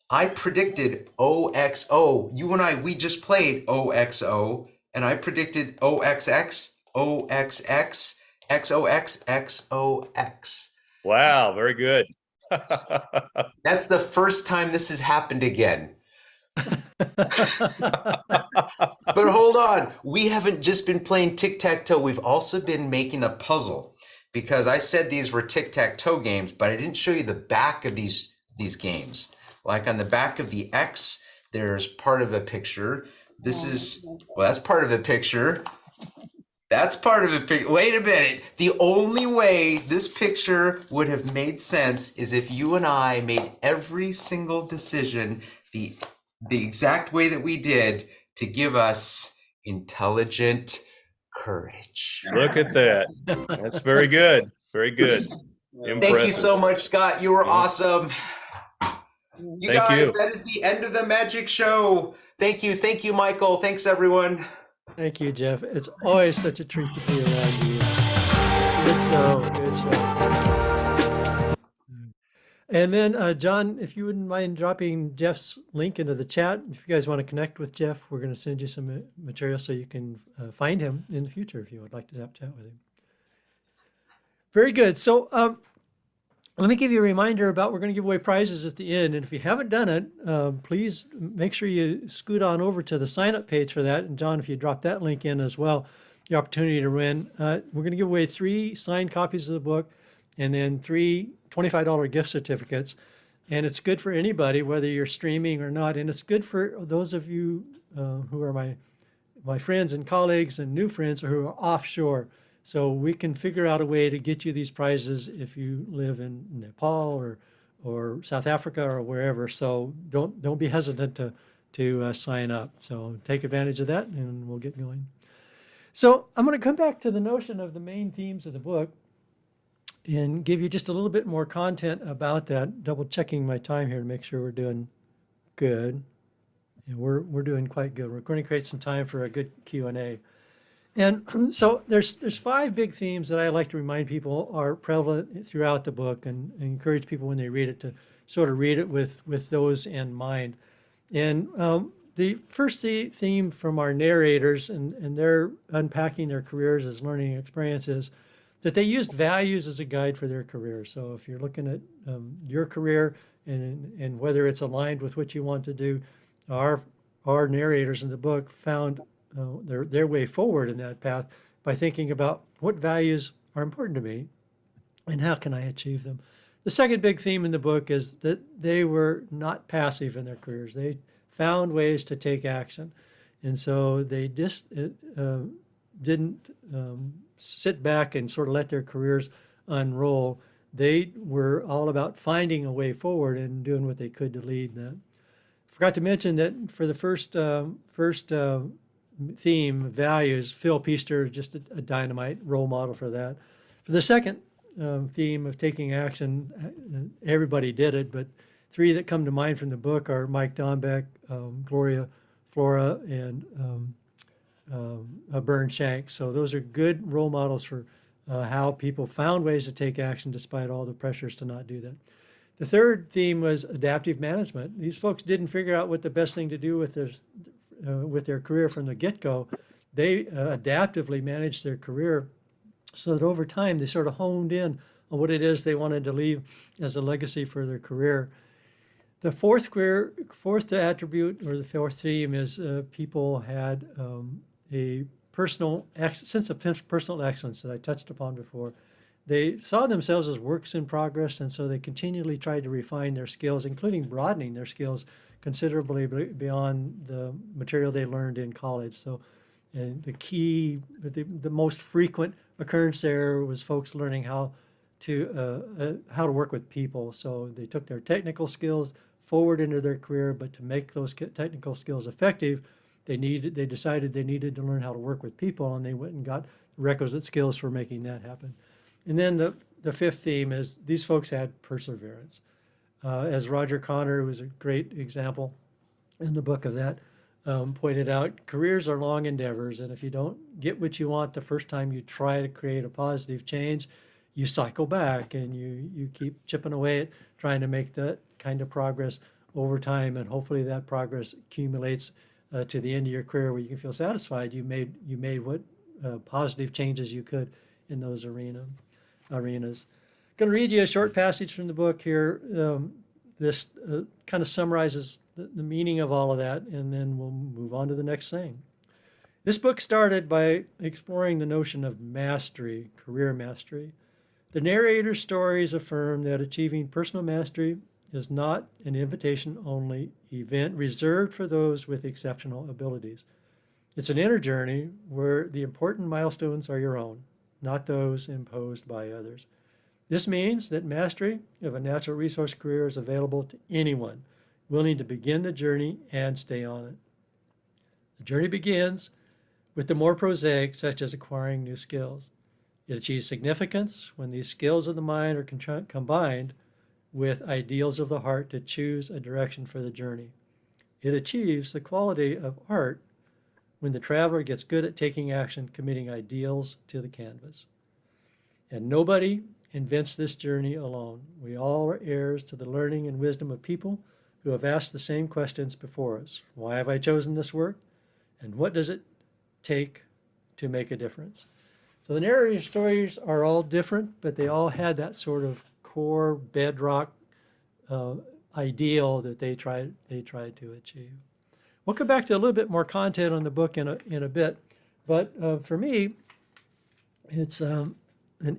I predicted OXO. You and I, we just played OXO, and I predicted OXX, OXX, XOX, XOX. Wow, very good. That's the first time this has happened again. But hold on, we haven't just been playing tic-tac-toe, we've also been making a puzzle. Because I said these were tic-tac-toe games, but I didn't show you the back of these games. Like on the back of the X, there's part of a picture. This is, well, that's part of a picture. That's part of a picture. Wait a minute. The only way this picture would have made sense is if you and I made every single decision the exact way that we did to give us intelligent courage. Look at that. That's very good. Very good. Impressive. Thank you so much, Scott. You were awesome. You Thank guys, you. that is the end of the magic show. Thank you, Michael. Thanks, everyone. Thank you, Jeff. It's always such a treat to be around you. Good show. Good show. And then, John, if you wouldn't mind dropping Jeff's link into the chat, if you guys want to connect with Jeff, we're going to send you some material so you can find him in the future if you would like to have a chat with him. Very good. So let me give you a reminder about we're going to give away prizes at the end. And if you haven't done it, please make sure you scoot on over to the sign-up page for that. And John, if you drop that link in as well, the opportunity to win. We're going to give away 3 signed copies of the book and then 3 $25 gift certificates. And it's good for anybody, whether you're streaming or not. And it's good for those of you who are my friends and colleagues and new friends who are offshore. So we can figure out a way to get you these prizes if you live in Nepal or South Africa or wherever. So don't be hesitant to sign up. So take advantage of that and we'll get going. So I'm going to come back to the notion of the main themes of the book and give you just a little bit more content about that, double checking my time here to make sure we're doing good. And we're doing quite good. We're going to create some time for a good Q&A. And so there's 5 big themes that I like to remind people are prevalent throughout the book and encourage people when they read it to sort of read it with those in mind. And the first theme from our narrators and they're unpacking their careers as learning experiences, that they used values as a guide for their career. So if you're looking at your career and whether it's aligned with what you want to do, our narrators in the book found their way forward in that path by thinking about what values are important to me and how can I achieve them. The second big theme in the book is that they were not passive in their careers. They found ways to take action. And so they just didn't sit back and sort of let their careers unroll. They were all about finding a way forward and doing what they could to lead that. Forgot to mention that for the first theme, values, Phil Peaster is just a dynamite role model for that. For the second theme of taking action, everybody did it, but 3 that come to mind from the book are Mike Dombeck, Gloria Flora, and Bern Shank. So those are good role models for how people found ways to take action despite all the pressures to not do that. The third theme was adaptive management. These folks didn't figure out what the best thing to do with their career from the get-go. They adaptively managed their career so that over time they sort of honed in on what it is they wanted to leave as a legacy for their career. The fourth attribute or the fourth theme is people had a sense of personal excellence that I touched upon before. They saw themselves as works in progress, and so they continually tried to refine their skills, including broadening their skills considerably beyond the material they learned in college. So the most frequent occurrence there was folks learning how to work with people. So they took their technical skills forward into their career, but to make those technical skills effective, they decided they needed to learn how to work with people, and they went and got the requisite skills for making that happen. And then the fifth theme is these folks had perseverance. As Roger Connor, who was a great example in the book of that, pointed out, careers are long endeavors, and if you don't get what you want the first time you try to create a positive change, you cycle back and you keep chipping away at trying to make that kind of progress over time, and hopefully that progress accumulates to the end of your career where you can feel satisfied you made what positive changes you could in those arenas. Going to read you a short passage from the book here. This kind of summarizes the meaning of all of that, and then we'll move on to the next thing. This book started by exploring the notion of mastery, career mastery. The narrator's stories affirm that achieving personal mastery is not an invitation-only event reserved for those with exceptional abilities. It's an inner journey where the important milestones are your own, not those imposed by others. This means that mastery of a natural resource career is available to anyone willing to begin the journey and stay on it. The journey begins with the more prosaic, such as acquiring new skills. It achieves significance when these skills of the mind are combined with ideals of the heart to choose a direction for the journey. It achieves the quality of art when the traveler gets good at taking action, committing ideals to the canvas. And nobody invents this journey alone. We all are heirs to the learning and wisdom of people who have asked the same questions before us. Why have I chosen this work? And what does it take to make a difference? So the narrative stories are all different, but they all had that sort of core bedrock ideal that they tried to achieve. We'll come back to a little bit more content on the book in a bit, but for me, it's an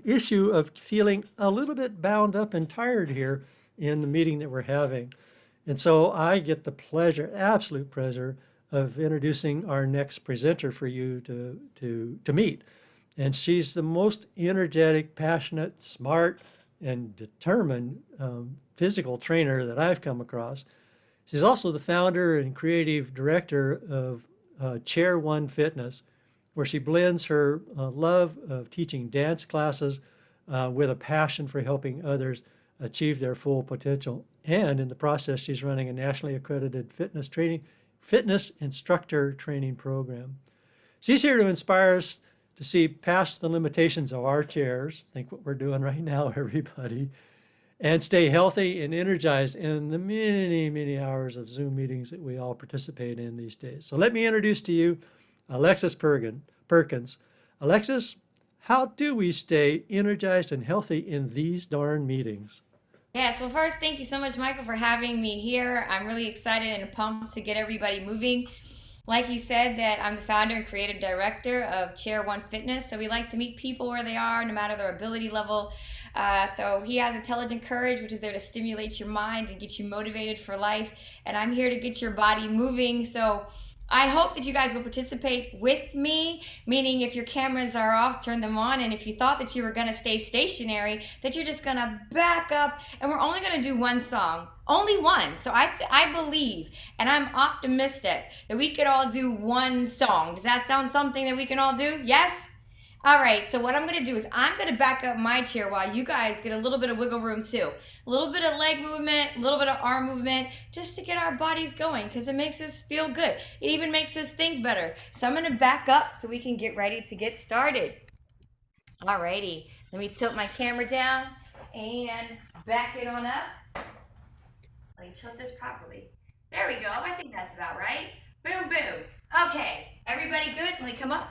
issue of feeling a little bit bound up and tired here in the meeting that we're having. And so I get the pleasure, absolute pleasure, of introducing our next presenter for you to meet. And she's the most energetic, passionate, smart, and determined physical trainer that I've come across. She's also the founder and creative director of Chair One Fitness, where she blends her love of teaching dance classes with a passion for helping others achieve their full potential. And in the process, she's running a nationally accredited fitness instructor training program. She's here to inspire us to see past the limitations of our chairs, think what we're doing right now, everybody, and stay healthy and energized in the many, many hours of Zoom meetings that we all participate in these days. So let me introduce to you Alexis Perkins. Alexis, how do we stay energized and healthy in these darn meetings? Yes, well, first, thank you so much, Michael, for having me here. I'm really excited and pumped to get everybody moving. Like he said, that I'm the founder and creative director of Chair One Fitness. So we like to meet people where they are, no matter their ability level. So he has Intelligent Courage, which is there to stimulate your mind and get you motivated for life. And I'm here to get your body moving. So I hope that you guys will participate with me, meaning if your cameras are off, turn them on. And if you thought that you were going to stay stationary, that you're just going to back up. And we're only going to do one song, only one. So I believe, and I'm optimistic, that we could all do one song. Does that sound something that we can all do? Yes? All right, so what I'm going to do is I'm going to back up my chair while you guys get a little bit of wiggle room too. A little bit of leg movement, a little bit of arm movement, just to get our bodies going because it makes us feel good. It even makes us think better. So I'm going to back up so we can get ready to get started. All righty, let me tilt my camera down and back it on up. Let me tilt this properly. There we go, I think that's about right. Boom, boom. Okay, everybody good? Let me come up.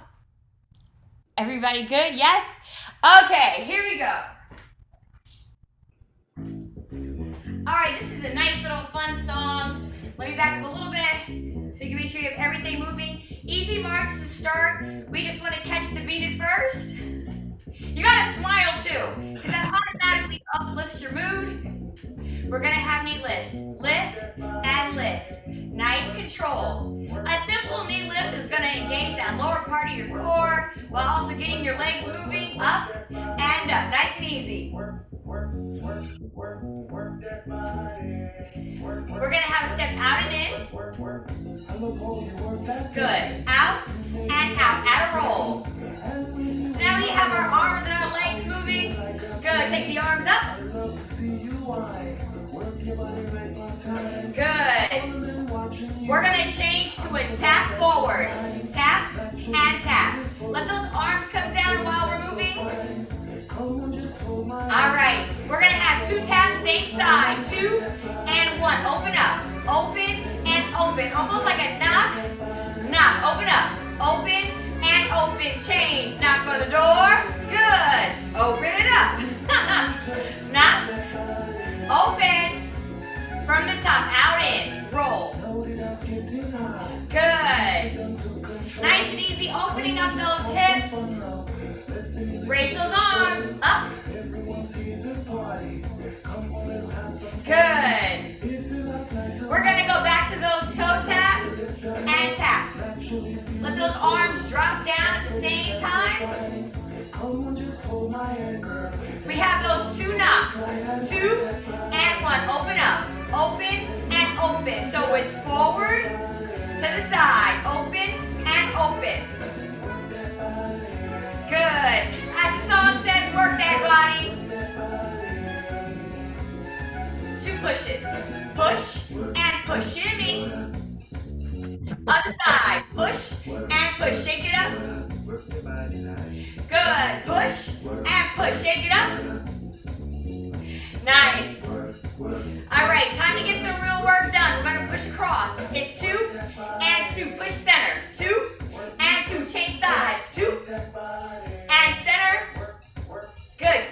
Everybody good? Yes? Okay, here we go. All right, this is a nice little fun song. Let me back up a little bit so you can make sure you have everything moving. Easy march to start. We just want to catch the beat at first. You gotta smile too, because that automatically uplifts your mood. We're gonna have knee lifts. Lift and lift. Nice control. A simple knee lift is gonna engage that lower part of your core while also getting your legs moving up and up. Nice and easy. We're gonna have a step out and in. Good. Out and out. At a roll. So now we have our arms and our legs moving. Good. Take the arms up. Good. We're going to change to a tap forward. Tap and tap. Let those arms come down while we're moving. All right. We're going to have two taps, same side. 2 and 1. Open up. Open and open. Almost like a knock. Knock. Open up. Open and open. Change. Knock on the door. Good. Open it up. Knock. Open. From the top. Out in. Roll. Good. Nice and easy. Opening up those hips. Raise those arms. Up. Good. We're going to go back to those toe taps and tap. Let those arms drop down at the same time. We have those 2 knocks. 2 and 1. Open up. Open and open. So it's forward to the side. Open and open. Good. As the song says, work that body. 2 pushes. Push and push. Shimmy. Other side. Push and push. Shake it up. Good. Push and push. Shake it up. Nice. All right, time to get some real work done. We're going to push across. It's 2 and 2. Push center. 2 and 2. Change sides. 2 and center. Good.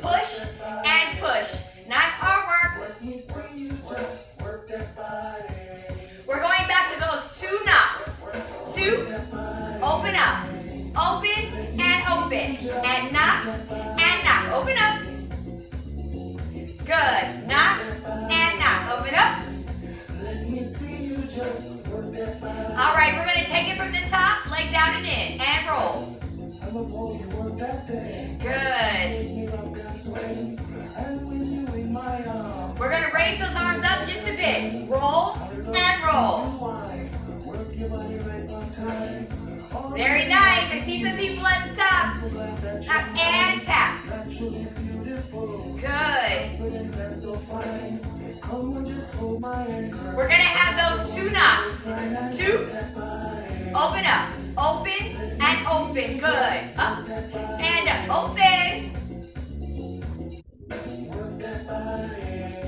Push and push. Not hard work. We're going back to those 2 knocks. 2, open up. Open and open. And knock and knock. Open up. Good. Knock and knock. Open up. All right, we're going to take it from the top, legs out and in, and roll. Good. We're going to raise those arms up just a bit. Roll and roll. Very nice. I see some people at the top. Tap and tap. Good. We're going to have those 2 knocks. 2. Open up. Open and open. Good. Up and up. Open.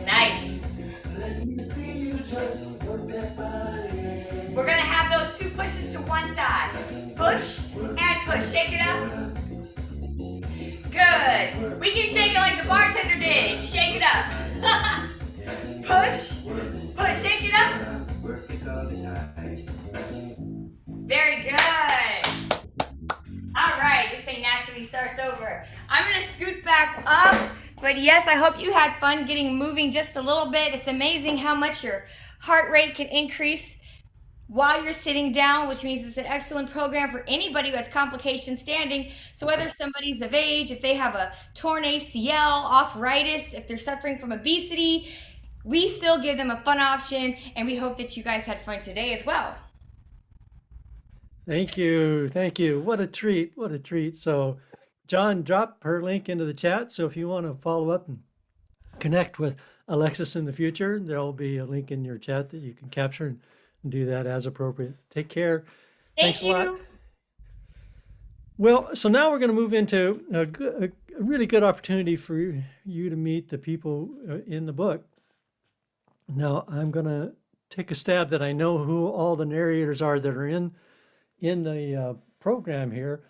Nice. We're going to have those 2 pushes to one side. Push and push. Shake it up. Good. We can shake it like the bartender did. Shake it up. Push. Push. Shake it up. Very good. All right. This thing naturally starts over. I'm going to scoot back up. But yes, I hope you had fun getting moving just a little bit. It's amazing how much your heart rate can increase while you're sitting down, which means it's an excellent program for anybody who has complications standing. So whether somebody's of age, if they have a torn ACL, arthritis, if they're suffering from obesity, we still give them a fun option, and we hope that you guys had fun today as well. Thank you. Thank you. What a treat. What a treat. So John dropped her link into the chat. So if you want to follow up and connect with Alexis in the future, there'll be a link in your chat that you can capture and do that as appropriate. Take care. Thanks a lot. Well, so now we're going to move into a really good opportunity for you to meet the people in the book. Now, I'm going to take a stab that I know who all the narrators are that are in the program here.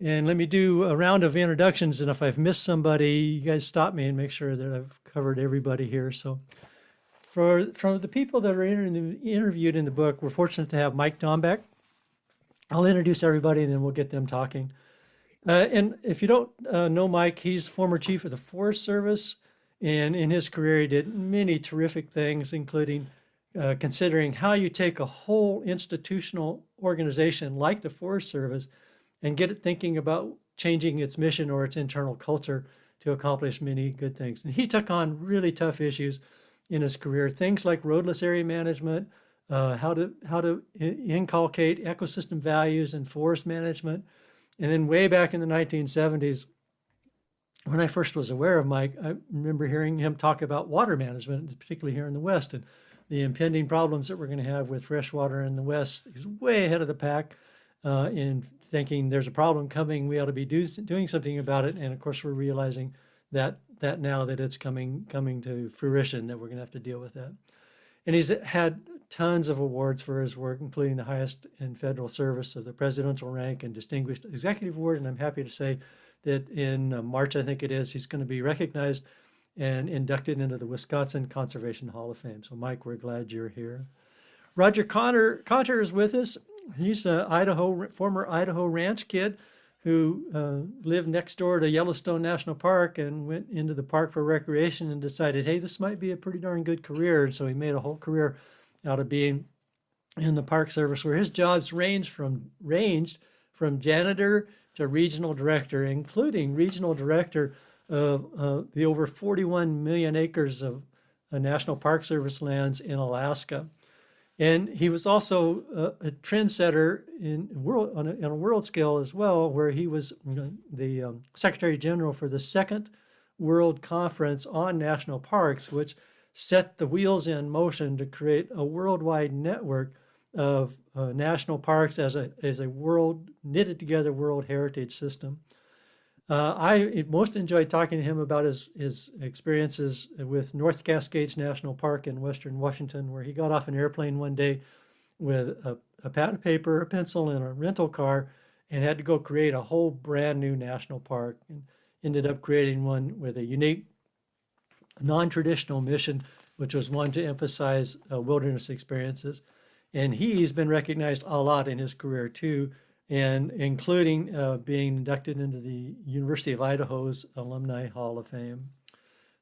And let me do a round of introductions. And if I've missed somebody, you guys stop me and make sure that I've covered everybody here. So from the people that are interviewed in the book, we're fortunate to have Mike Dombeck. I'll introduce everybody and then we'll get them talking. And if you don't know Mike, he's former chief of the Forest Service. And in his career, he did many terrific things, including considering how you take a whole institutional organization like the Forest Service and get it thinking about changing its mission or its internal culture to accomplish many good things. And he took on really tough issues in his career, things like roadless area management, how to inculcate ecosystem values and forest management. And then way back in the 1970s, when I first was aware of Mike, I remember hearing him talk about water management, particularly here in the West, and the impending problems that we're going to have with fresh water in the West. He's way ahead of the pack in thinking there's a problem coming, we ought to be doing something about it. And of course, we're realizing that now that it's coming to fruition, that we're going to have to deal with that. And he's had tons of awards for his work, including the highest in federal service of the presidential rank and distinguished executive award. And I'm happy to say that in March, I think it is, he's going to be recognized and inducted into the Wisconsin Conservation Hall of Fame. So Mike, we're glad you're here. Roger Conter is with us. He's a former Idaho ranch kid who lived next door to Yellowstone National Park and went into the park for recreation and decided, hey, this might be a pretty darn good career. And so he made a whole career out of being in the Park Service, where his jobs ranged from janitor to regional director, including regional director of the over 41 million acres of National Park Service lands in Alaska. And he was also a trendsetter on a world scale as well, where he was the Secretary General for the second World Conference on National Parks, which set the wheels in motion to create a worldwide network of national parks as a world knitted together World Heritage System. I most enjoyed talking to him about his experiences with North Cascades National Park in Western Washington, where he got off an airplane one day with a pad of paper, a pencil, and a rental car, and had to go create a whole brand new national park, and ended up creating one with a unique, non-traditional mission, which was one to emphasize wilderness experiences. And he's been recognized a lot in his career too, and including being inducted into the University of Idaho's Alumni Hall of Fame.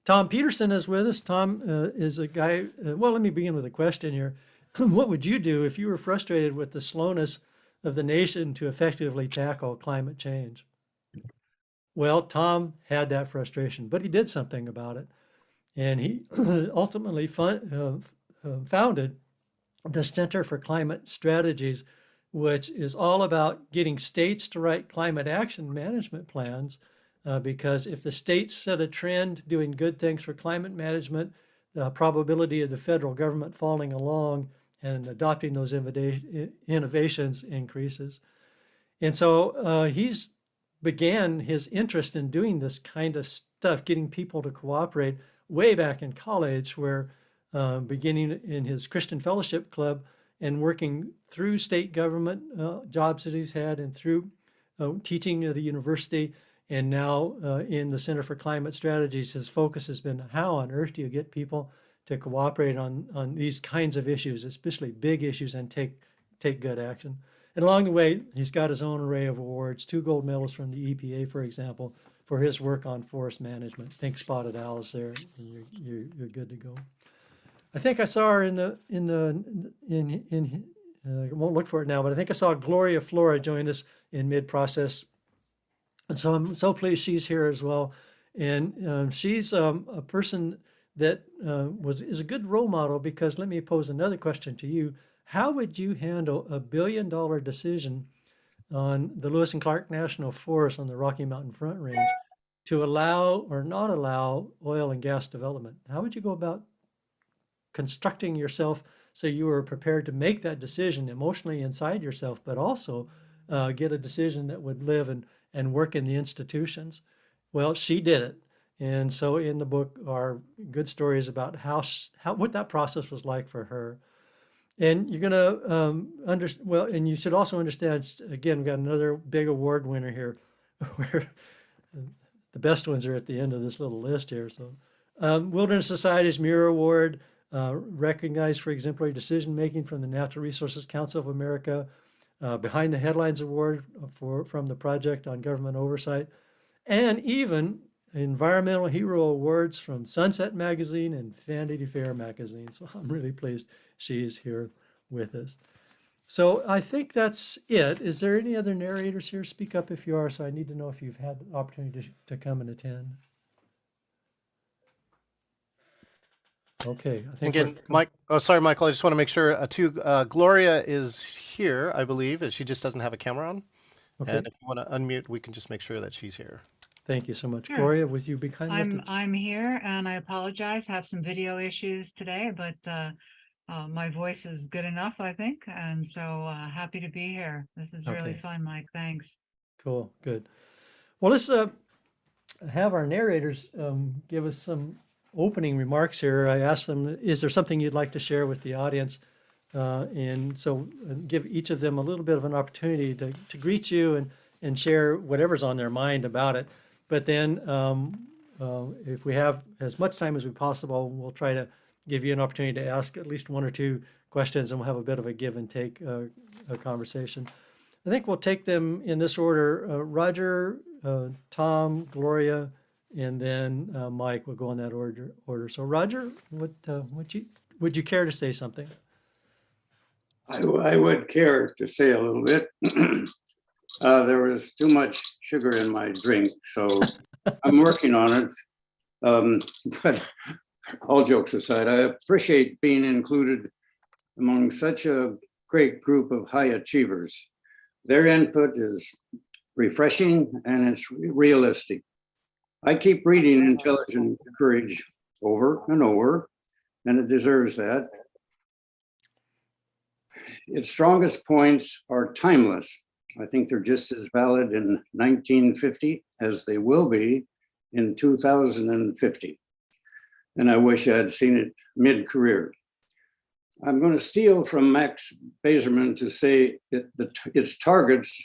Tom Peterson is with us. Tom is a guy, well, let me begin with a question here. What would you do if you were frustrated with the slowness of the nation to effectively tackle climate change? Well, Tom had that frustration, but he did something about it. And he ultimately founded the Center for Climate Strategies, which is all about getting states to write climate action management plans, because if the states set a trend doing good things for climate management, the probability of the federal government following along and adopting those innovations increases. And so he's began his interest in doing this kind of stuff, getting people to cooperate way back in college, where beginning in his Christian Fellowship Club and working through state government jobs that he's had, and through teaching at a university, and now in the Center for Climate Strategies, his focus has been how on earth do you get people to cooperate on these kinds of issues, especially big issues, and take good action. And along the way, he's got his own array of awards, 2 gold medals from the EPA, for example, for his work on forest management. Think spotted owls there, and you're good to go. I think I saw her I won't look for it now, but I think I saw Gloria Flora join us in mid-process. And so I'm so pleased she's here as well. And she's a person that is a good role model, because let me pose another question to you. How would you handle a $1 billion decision on the Lewis and Clark National Forest on the Rocky Mountain Front Range to allow or not allow oil and gas development? How would you go about constructing yourself so you were prepared to make that decision emotionally inside yourself, but also get a decision that would live and work in the institutions? Well, she did it. And so in the book are good stories about what that process was like for her. And you're going to and you should also understand, again, we've got another big award winner here, where the best ones are at the end of this little list here. So Wilderness Society's Muir Award, recognized for exemplary decision-making from the Natural Resources Council of America, Behind the Headlines Award from the Project on Government Oversight, and even Environmental Hero Awards from Sunset Magazine and Vanity Fair Magazine. So I'm really pleased she's here with us. So I think that's it. Is there any other narrators here? Speak up if you are. So I need to know if you've had the opportunity to come and attend. Okay, I think again, Mike. Oh, sorry, Michael. I just want to make sure. Gloria is here, I believe. She just doesn't have a camera on. Okay. And if you want to unmute, we can just make sure that she's here. Thank you so much. Sure. Gloria, with you, be kind enough I'm here, and I apologize. Have some video issues today, but my voice is good enough, I think, and so happy to be here. This is really fun, Mike. Thanks. Cool. Good. Well, let's have our narrators give us some opening remarks here. I asked them, is there something you'd like to share with the audience? And so give each of them a little bit of an opportunity to greet you and share whatever's on their mind about it. But then if we have as much time as we possible, we'll try to give you an opportunity to ask at least 1 or 2 questions, and we'll have a bit of a give and take a conversation. I think we'll take them in this order. Roger, Tom, Gloria, and then Mike will go in that order. So Roger, would you care to say something? I would care to say a little bit. There was too much sugar in my drink, so I'm working on it. But all jokes aside, I appreciate being included among such a great group of high achievers. Their input is refreshing and it's realistic. I keep reading Intelligent Courage over and over, and it deserves that. Its strongest points are timeless. I think they're just as valid in 1950 as they will be in 2050. And I wish I had seen it mid-career. I'm going to steal from Max Bazerman to say that it targets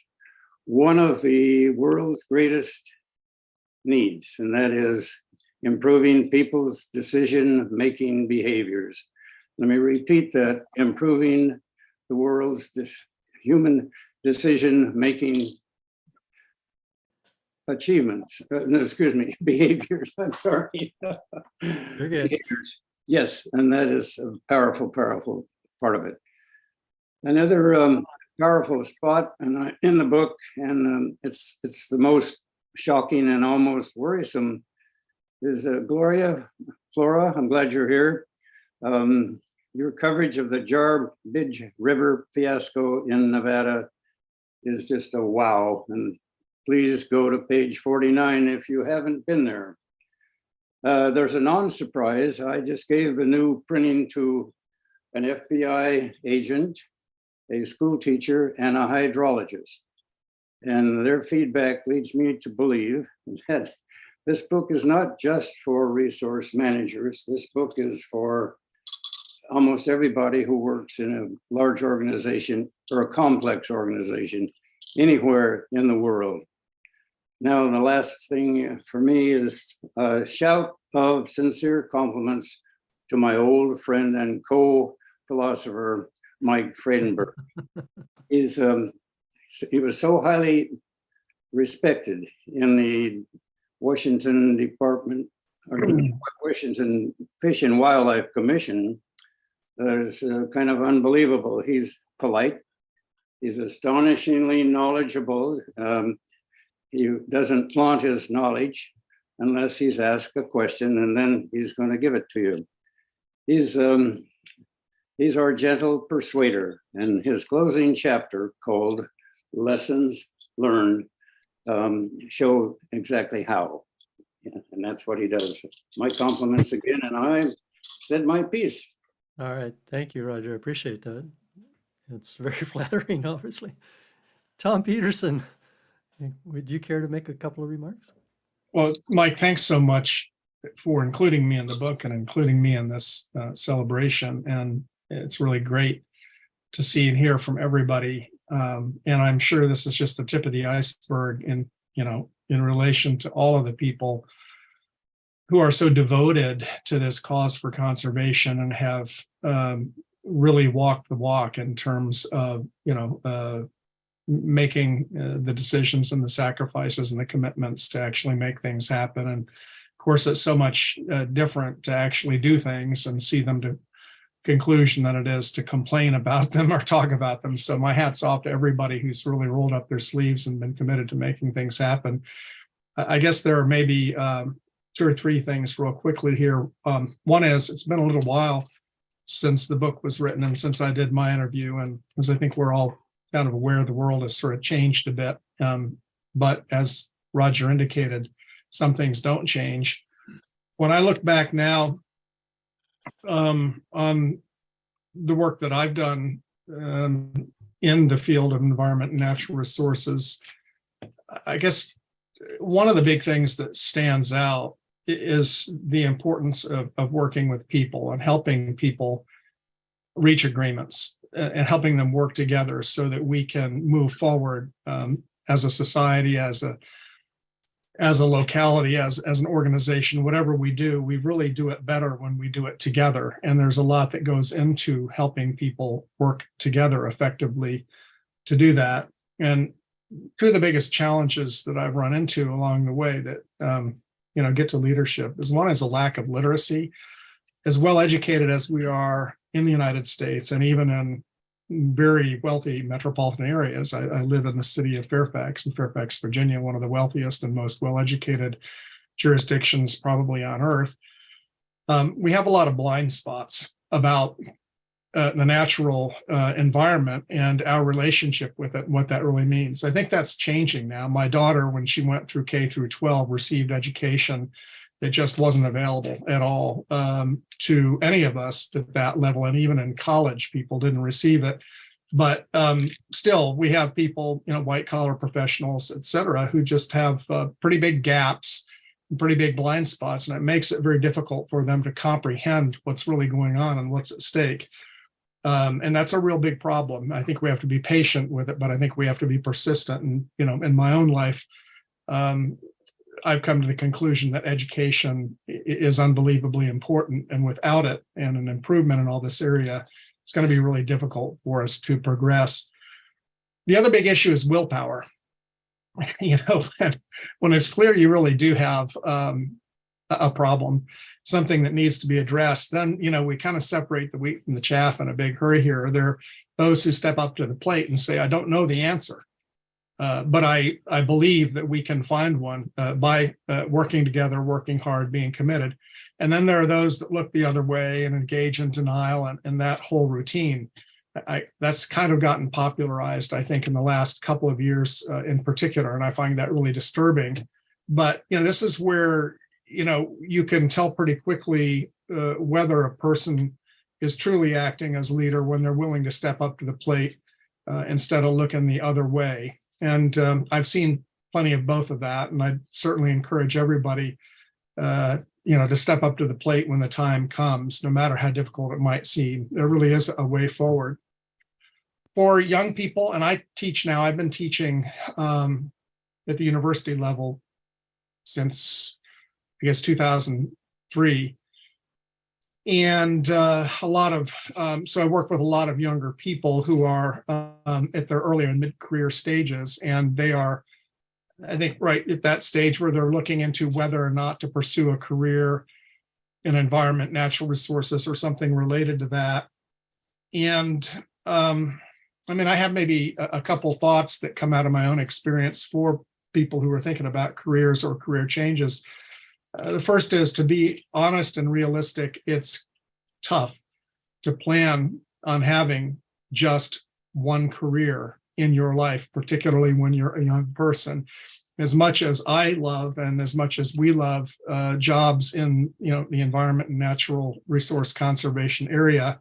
one of the world's greatest needs, and that is improving people's decision-making behaviors. Let me repeat that: improving the world's human decision-making achievements. No, excuse me, behaviors. I'm sorry. You're good. Behaviors. Yes, and that is a powerful, powerful part of it. Another powerful spot in the book, and it's the most shocking and almost worrisome, is Gloria, Flora. I'm glad you're here. Your coverage of the Jarbidge River fiasco in Nevada is just a wow. And please go to page 49 if you haven't been there. There's a non-surprise. I just gave the new printing to an FBI agent, a school teacher, and a hydrologist. And their feedback leads me to believe that this book is not just for resource managers. This book is for almost everybody who works in a large organization or a complex organization anywhere in the world. Now, the last thing for me is a shout of sincere compliments to my old friend and co-philosopher, Mike Fraidenburg. He was so highly respected in the Washington Department, or Washington Fish and Wildlife Commission. That is kind of unbelievable. He's polite. He's astonishingly knowledgeable. He doesn't flaunt his knowledge unless he's asked a question, and then he's going to give it to you. He's our gentle persuader, and his closing chapter, called Lessons Learned, show exactly how. And that's what he does. My compliments again, and I said my piece. All right. Thank you, Roger. I appreciate that. It's very flattering, obviously. Tom Peterson, would you care to make a couple of remarks? Well, Mike, thanks so much for including me in the book and including me in this celebration. And it's really great to see and hear from everybody. And I'm sure this is just the tip of the iceberg in relation to all of the people who are so devoted to this cause for conservation and have really walked the walk in terms of, making the decisions and the sacrifices and the commitments to actually make things happen. And of course, it's so much different to actually do things and see them to conclusion than it is to complain about them or talk about them. So my hat's off to everybody who's really rolled up their sleeves and been committed to making things happen. I guess there are maybe 2 or 3 things real quickly here. One is, it's been a little while since the book was written and since I did my interview, and as I think we're all kind of aware, the world has sort of changed a bit. But as Roger indicated, some things don't change. When I look back now on the work that I've done in the field of environment and natural resources, I guess one of the big things that stands out is the importance of working with people and helping people reach agreements and helping them work together so that we can move forward as a society, as a locality, as an organization. Whatever we do, we really do it better when we do it together. And there's a lot that goes into helping people work together effectively to do that. And 2 of the biggest challenges that I've run into along the way that get to leadership is, one is a lack of literacy. As well educated as we are in the United States and even in very wealthy metropolitan areas. I live in the city of Fairfax in Fairfax, Virginia, one of the wealthiest and most well-educated jurisdictions probably on earth. We have a lot of blind spots about the natural environment and our relationship with it and what that really means. I think that's changing now. My daughter, when she went through K through 12, received education It just wasn't available at all to any of us at that level. And even in college, people didn't receive it. But still, we have people, white collar professionals, et cetera, who just have pretty big gaps, pretty big blind spots. And it makes it very difficult for them to comprehend what's really going on and what's at stake. And that's a real big problem. I think we have to be patient with it, but I think we have to be persistent. And, in my own life, I've come to the conclusion that education is unbelievably important. And without it and an improvement in all this area, it's going to be really difficult for us to progress. The other big issue is willpower. When it's clear you really do have a problem, something that needs to be addressed, then, we kind of separate the wheat from the chaff in a big hurry here. There are those who step up to the plate and say, I don't know the answer. But I believe that we can find one by working together, working hard, being committed. And then there are those that look the other way and engage in denial and that whole routine. That's kind of gotten popularized, I think, in the last couple of years in particular, and I find that really disturbing. But this is where you can tell pretty quickly whether a person is truly acting as a leader when they're willing to step up to the plate instead of looking the other way. And I've seen plenty of both of that, and I certainly encourage everybody to step up to the plate when the time comes, no matter how difficult it might seem. There really is a way forward. For young people, and I teach now, I've been teaching at the university level since, I guess, 2003. And so I work with a lot of younger people who are at their earlier and mid-career stages, and they are, I think, right at that stage where they're looking into whether or not to pursue a career in environment, natural resources, or something related to that. And I have maybe a couple thoughts that come out of my own experience for people who are thinking about careers or career changes. The first is to be honest and realistic. It's tough to plan on having just one career in your life, particularly when you're a young person. As much as I love and as much as we love jobs in the environment and natural resource conservation area,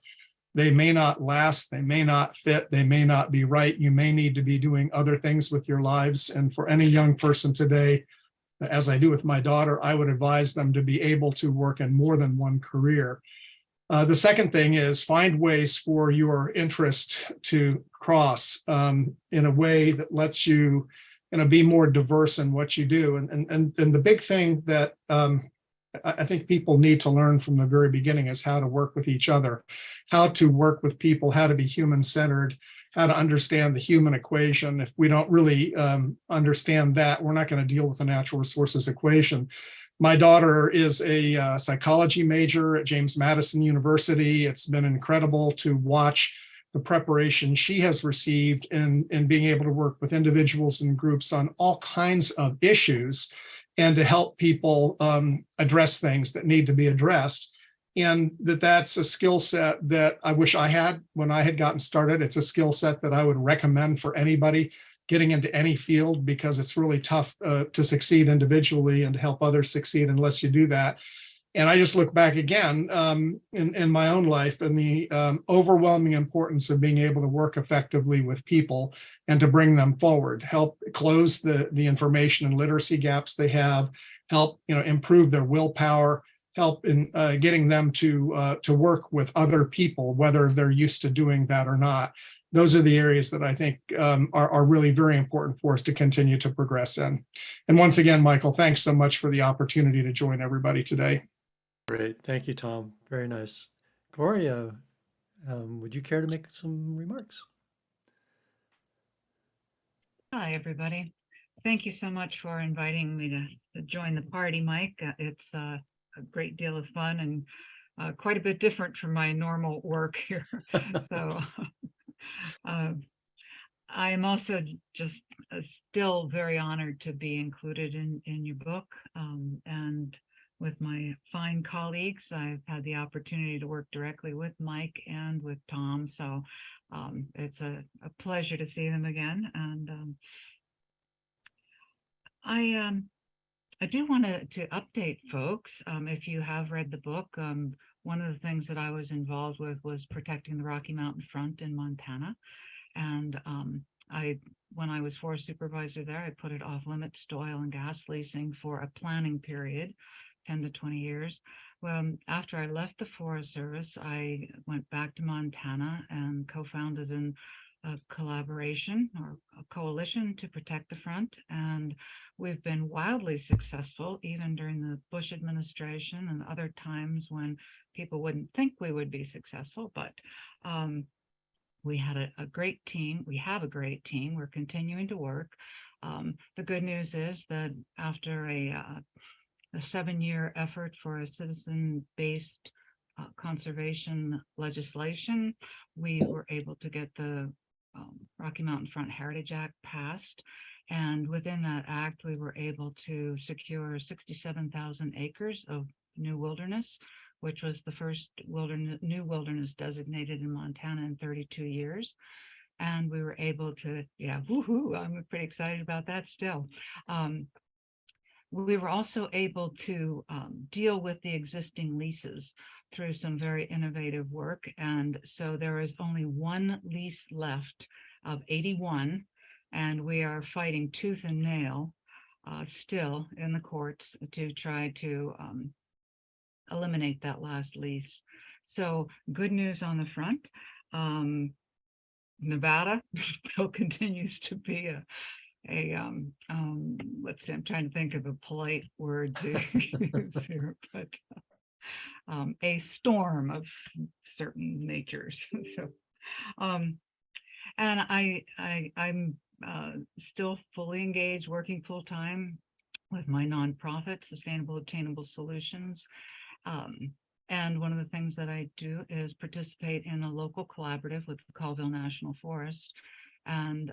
they may not last, they may not fit, they may not be right. You may need to be doing other things with your lives. And for any young person today, as I do with my daughter, I would advise them to be able to work in more than one career. The second thing is find ways for your interest to cross in a way that lets you, be more diverse in what you do. And the big thing that I think people need to learn from the very beginning is how to work with each other, how to work with people, how to be human-centered, how to understand the human equation. If we don't really understand that, we're not going to deal with the natural resources equation. My daughter is a psychology major at James Madison University. It's been incredible to watch the preparation she has received in being able to work with individuals and groups on all kinds of issues and to help people address things that need to be addressed. And that's a skill set that I wish I had when I had gotten started. It's a skill set that I would recommend for anybody getting into any field, because it's really tough to succeed individually and to help others succeed unless you do that. And I just look back again in my own life and the overwhelming importance of being able to work effectively with people and to bring them forward, help close the information and literacy gaps they have, help improve their willpower, help in getting them to work with other people, whether they're used to doing that or not. Those are the areas that I think are really very important for us to continue to progress in. And once again, Michael, thanks so much for the opportunity to join everybody today. Great. Thank you, Tom. Very nice. Gloria, would you care to make some remarks? Hi, everybody. Thank you so much for inviting me to join the party, Mike. It's a great deal of fun and quite a bit different from my normal work here. So I am also just still very honored to be included in your book. And with my fine colleagues, I've had the opportunity to work directly with Mike and with Tom. So it's a pleasure to see them again. And I do want to update folks. If you have read the book, one of the things that I was involved with was protecting the Rocky Mountain front in Montana. And when I was forest supervisor there, I put it off limits to oil and gas leasing for a planning period, 10 to 20 years. Well, after I left the Forest Service, I went back to Montana and co-founded a collaboration or a coalition to protect the front. And we've been wildly successful, even during the Bush administration and other times when people wouldn't think we would be successful. But we had a great team. We have a great team. We're continuing to work. The good news is that after a 7-year effort for a citizen-based conservation legislation, we were able to get the Rocky Mountain Front Heritage Act passed. And within that act, we were able to secure 67,000 acres of new wilderness, which was the first new wilderness designated in Montana in 32 years. And we were able to, yeah, woohoo, I'm pretty excited about that still. We were also able to deal with the existing leases through some very innovative work. And so there is only one lease left of 81, and we are fighting tooth and nail still in the courts to try to eliminate that last lease. So good news on the front. Nevada still continues to be let's see, I'm trying to think of a polite word to use here, but a storm of certain natures. So, and I'm still fully engaged, working full time with my nonprofit, Sustainable Obtainable Solutions. And one of the things that I do is participate in a local collaborative with the Colville National Forest. And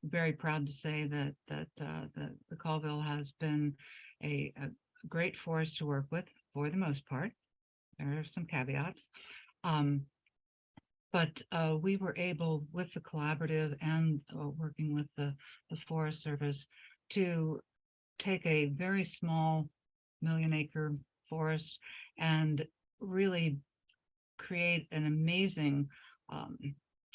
very proud to say that the Colville has been a great forest to work with for the most part. There are some caveats. But we were able, with the collaborative and working with the Forest Service, to take a very small 1-million-acre forest and really create an amazing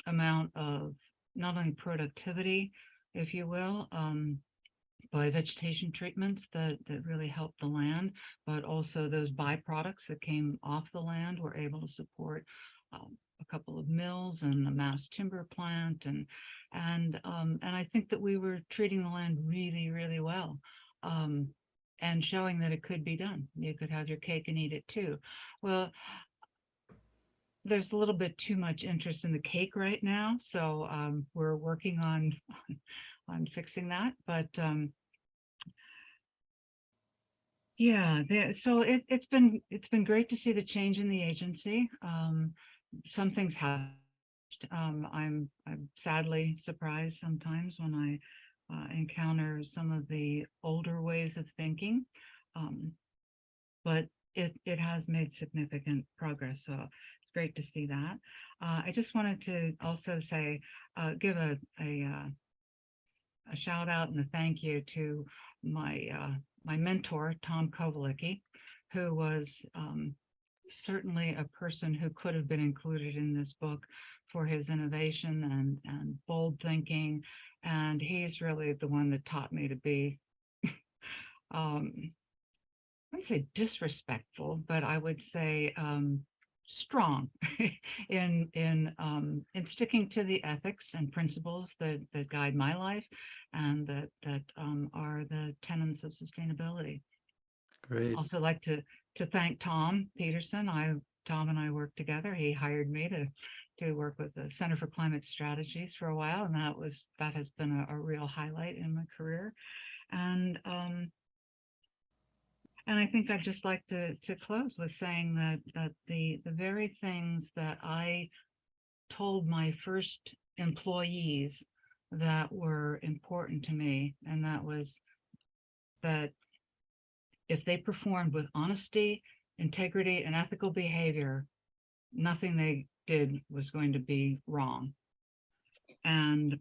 amount of not only productivity, if you will, by vegetation treatments that really help the land, but also those byproducts that came off the land were able to support a couple of mills and a mass timber plant, and I think that we were treating the land really, really well, and showing that it could be done. You could have your cake and eat it too. Well, there's a little bit too much interest in the cake right now, so we're working on fixing that. But yeah, so it's been great to see the change in the agency. Some things have. I'm sadly surprised sometimes when I encounter some of the older ways of thinking, but it has made significant progress. So it's great to see that. I just wanted to also say, give a shout out and a thank you to my mentor, Tom Kovalicki, who was certainly a person who could have been included in this book for his innovation and bold thinking. And he's really the one that taught me to be, I wouldn't say disrespectful, but I would say strong in sticking to the ethics and principles that guide my life and that are the tenets of sustainability. Great. Also like to thank Tom Peterson. Tom and I worked together. He hired me to work with the Center for Climate Strategies for a while, and that has been a real highlight in my career. And I think I'd just like to close with saying that the very things that I told my first employees that were important to me, and that was that if they performed with honesty, integrity, and ethical behavior, nothing they did was going to be wrong. And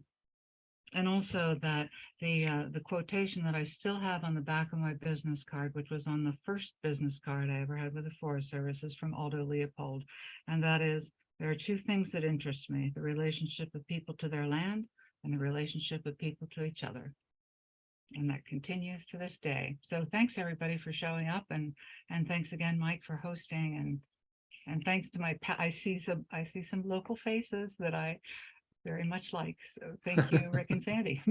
And also that the quotation that I still have on the back of my business card, which was on the first business card I ever had with the Forest Service, is from Aldo Leopold. And that is, there are two things that interest me: the relationship of people to their land and the relationship of people to each other. And that continues to this day. So thanks everybody for showing up, and thanks again, Mike, for hosting, and thanks to I see some local faces that I very much like. So thank you, Rick and Sandy.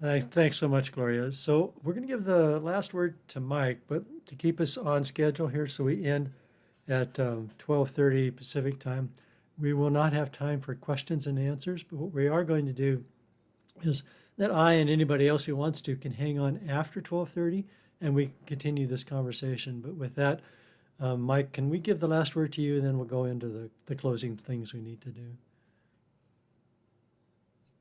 Thanks so much, Gloria. So we're going to give the last word to Mike, but to keep us on schedule here, so we end at 12:30 Pacific time. We will not have time for questions and answers, but what we are going to do is that I and anybody else who wants to can hang on after 12:30, and we continue this conversation. But with that, Mike, can we give the last word to you, and then we'll go into the closing things we need to do.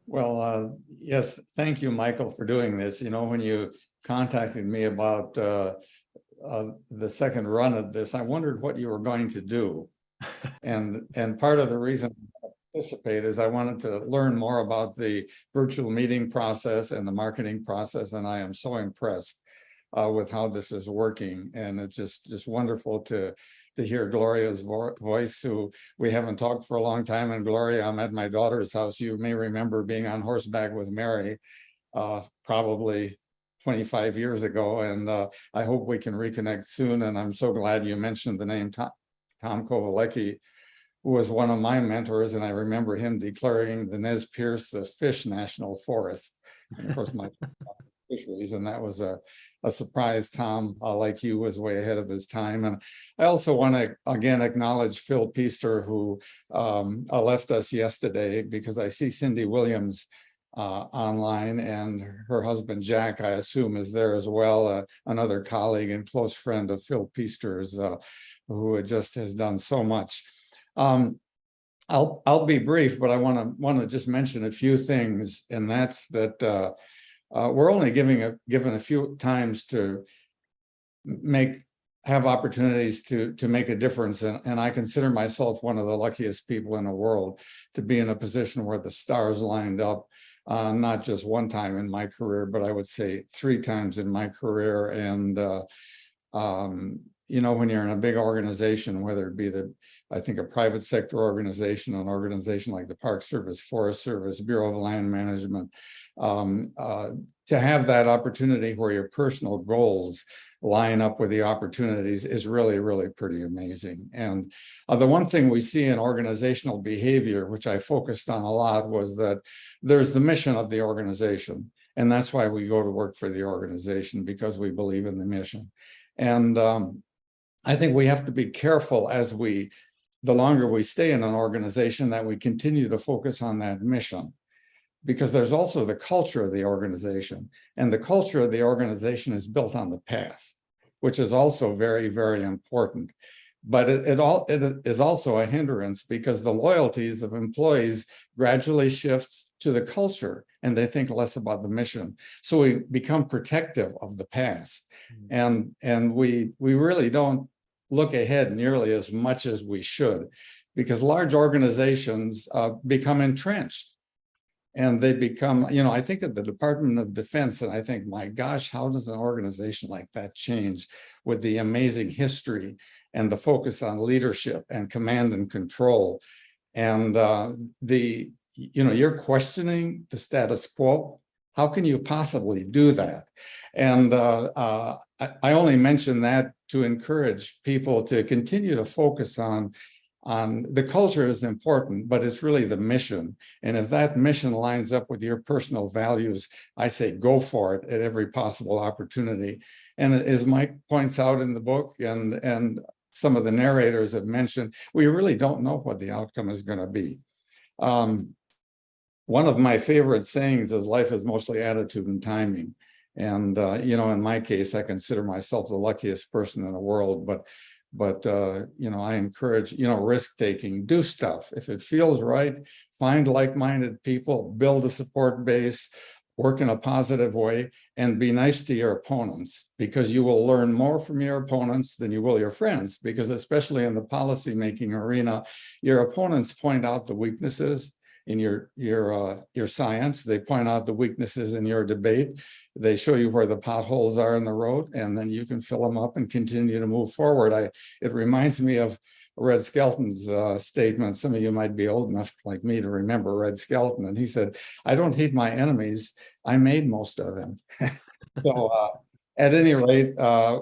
Well, yes, thank you, Michael, for doing this. You know, when you contacted me about the second run of this, I wondered what you were going to do. And part of the reason I participate is I wanted to learn more about the virtual meeting process and the marketing process. And I am so impressed with how this is working. And it's just wonderful to hear Gloria's voice, who we haven't talked for a long time. And Gloria, I'm at my daughter's house. You may remember being on horseback with Mary, probably 25 years ago. And I hope we can reconnect soon. And I'm so glad you mentioned the name Tom Kovalecki, who was one of my mentors. And I remember him declaring the Nez Perce the Fish National Forest. And of course, my fisheries, and that was a surprise. Tom, like you, was way ahead of his time. And I also want to again acknowledge Phil Peaster, who left us yesterday, because I see Cindy Williams online, and her husband Jack, I assume, is there as well, another colleague and close friend of Phil Peaster's, who just has done so much. I'll be brief, but I want to just mention a few things, and that's that we're only given a few times to have opportunities to make a difference, and I consider myself one of the luckiest people in the world to be in a position where the stars lined up, not just one time in my career, but I would say 3 times in my career. And you know, when you're in a big organization, whether it be I think a private sector organization, an organization like the Park Service, Forest Service, Bureau of Land Management, to have that opportunity where your personal goals line up with the opportunities is really, really pretty amazing. And the one thing we see in organizational behavior, which I focused on a lot, was that there's the mission of the organization. And that's why we go to work for the organization, because we believe in the mission. And I think we have to be careful the longer we stay in an organization, that we continue to focus on that mission, because there's also the culture of the organization, and the culture of the organization is built on the past, which is also very, very important. But it is also a hindrance, because the loyalties of employees gradually shifts to the culture, and they think less about the mission. So we become protective of the past, and we really don't look ahead nearly as much as we should, because large organizations become entrenched. And they become, you know, I think of the Department of Defense, and I think, my gosh, how does an organization like that change with the amazing history and the focus on leadership and command and control? And you know, you're questioning the status quo. How can you possibly do that? And I only mention that to encourage people to continue to focus on the culture is important, but it's really the mission. And if that mission lines up with your personal values, I say go for it at every possible opportunity. And as Mike points out in the book, and some of the narrators have mentioned, we really don't know what the outcome is going to be. One of my favorite sayings is, life is mostly attitude and timing. And you know, in my case, I consider myself the luckiest person in the world, but you know, I encourage, you know, risk taking, do stuff. If it feels right, find like-minded people, build a support base, work in a positive way, and be nice to your opponents, because you will learn more from your opponents than you will your friends, because especially in the policy making arena, your opponents point out the weaknesses, in your science. They point out the weaknesses in your debate. They show you where the potholes are in the road, and then you can fill them up and continue to move forward. It reminds me of Red Skelton's statement. Some of you might be old enough like me to remember Red Skelton, and he said, "I don't hate my enemies. I made most of them." So at any rate,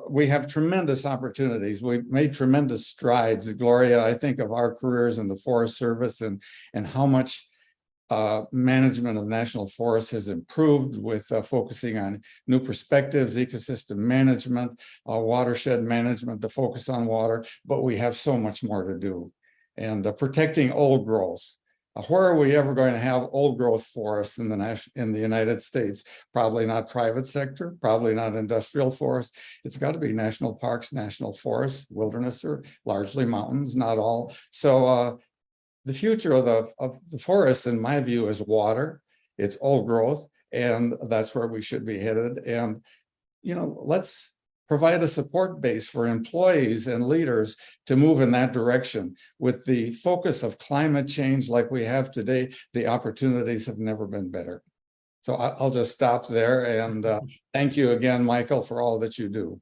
we have tremendous opportunities. We've made tremendous strides. Gloria, I think of our careers in the Forest Service and how much management of national forests has improved with focusing on new perspectives, ecosystem management, watershed management, the focus on water, but we have so much more to do. And protecting old growth. Where are we ever going to have old growth forests in the United States? Probably not private sector, probably not industrial forests. It's got to be national parks, national forests, wilderness, or largely mountains, not all. So the future of the forest, in my view, is water. It's old growth, and that's where we should be headed. And let's provide a support base for employees and leaders to move in that direction. With the focus of climate change like we have today, the opportunities have never been better. So I'll just stop there, and thank you again, Michael, for all that you do.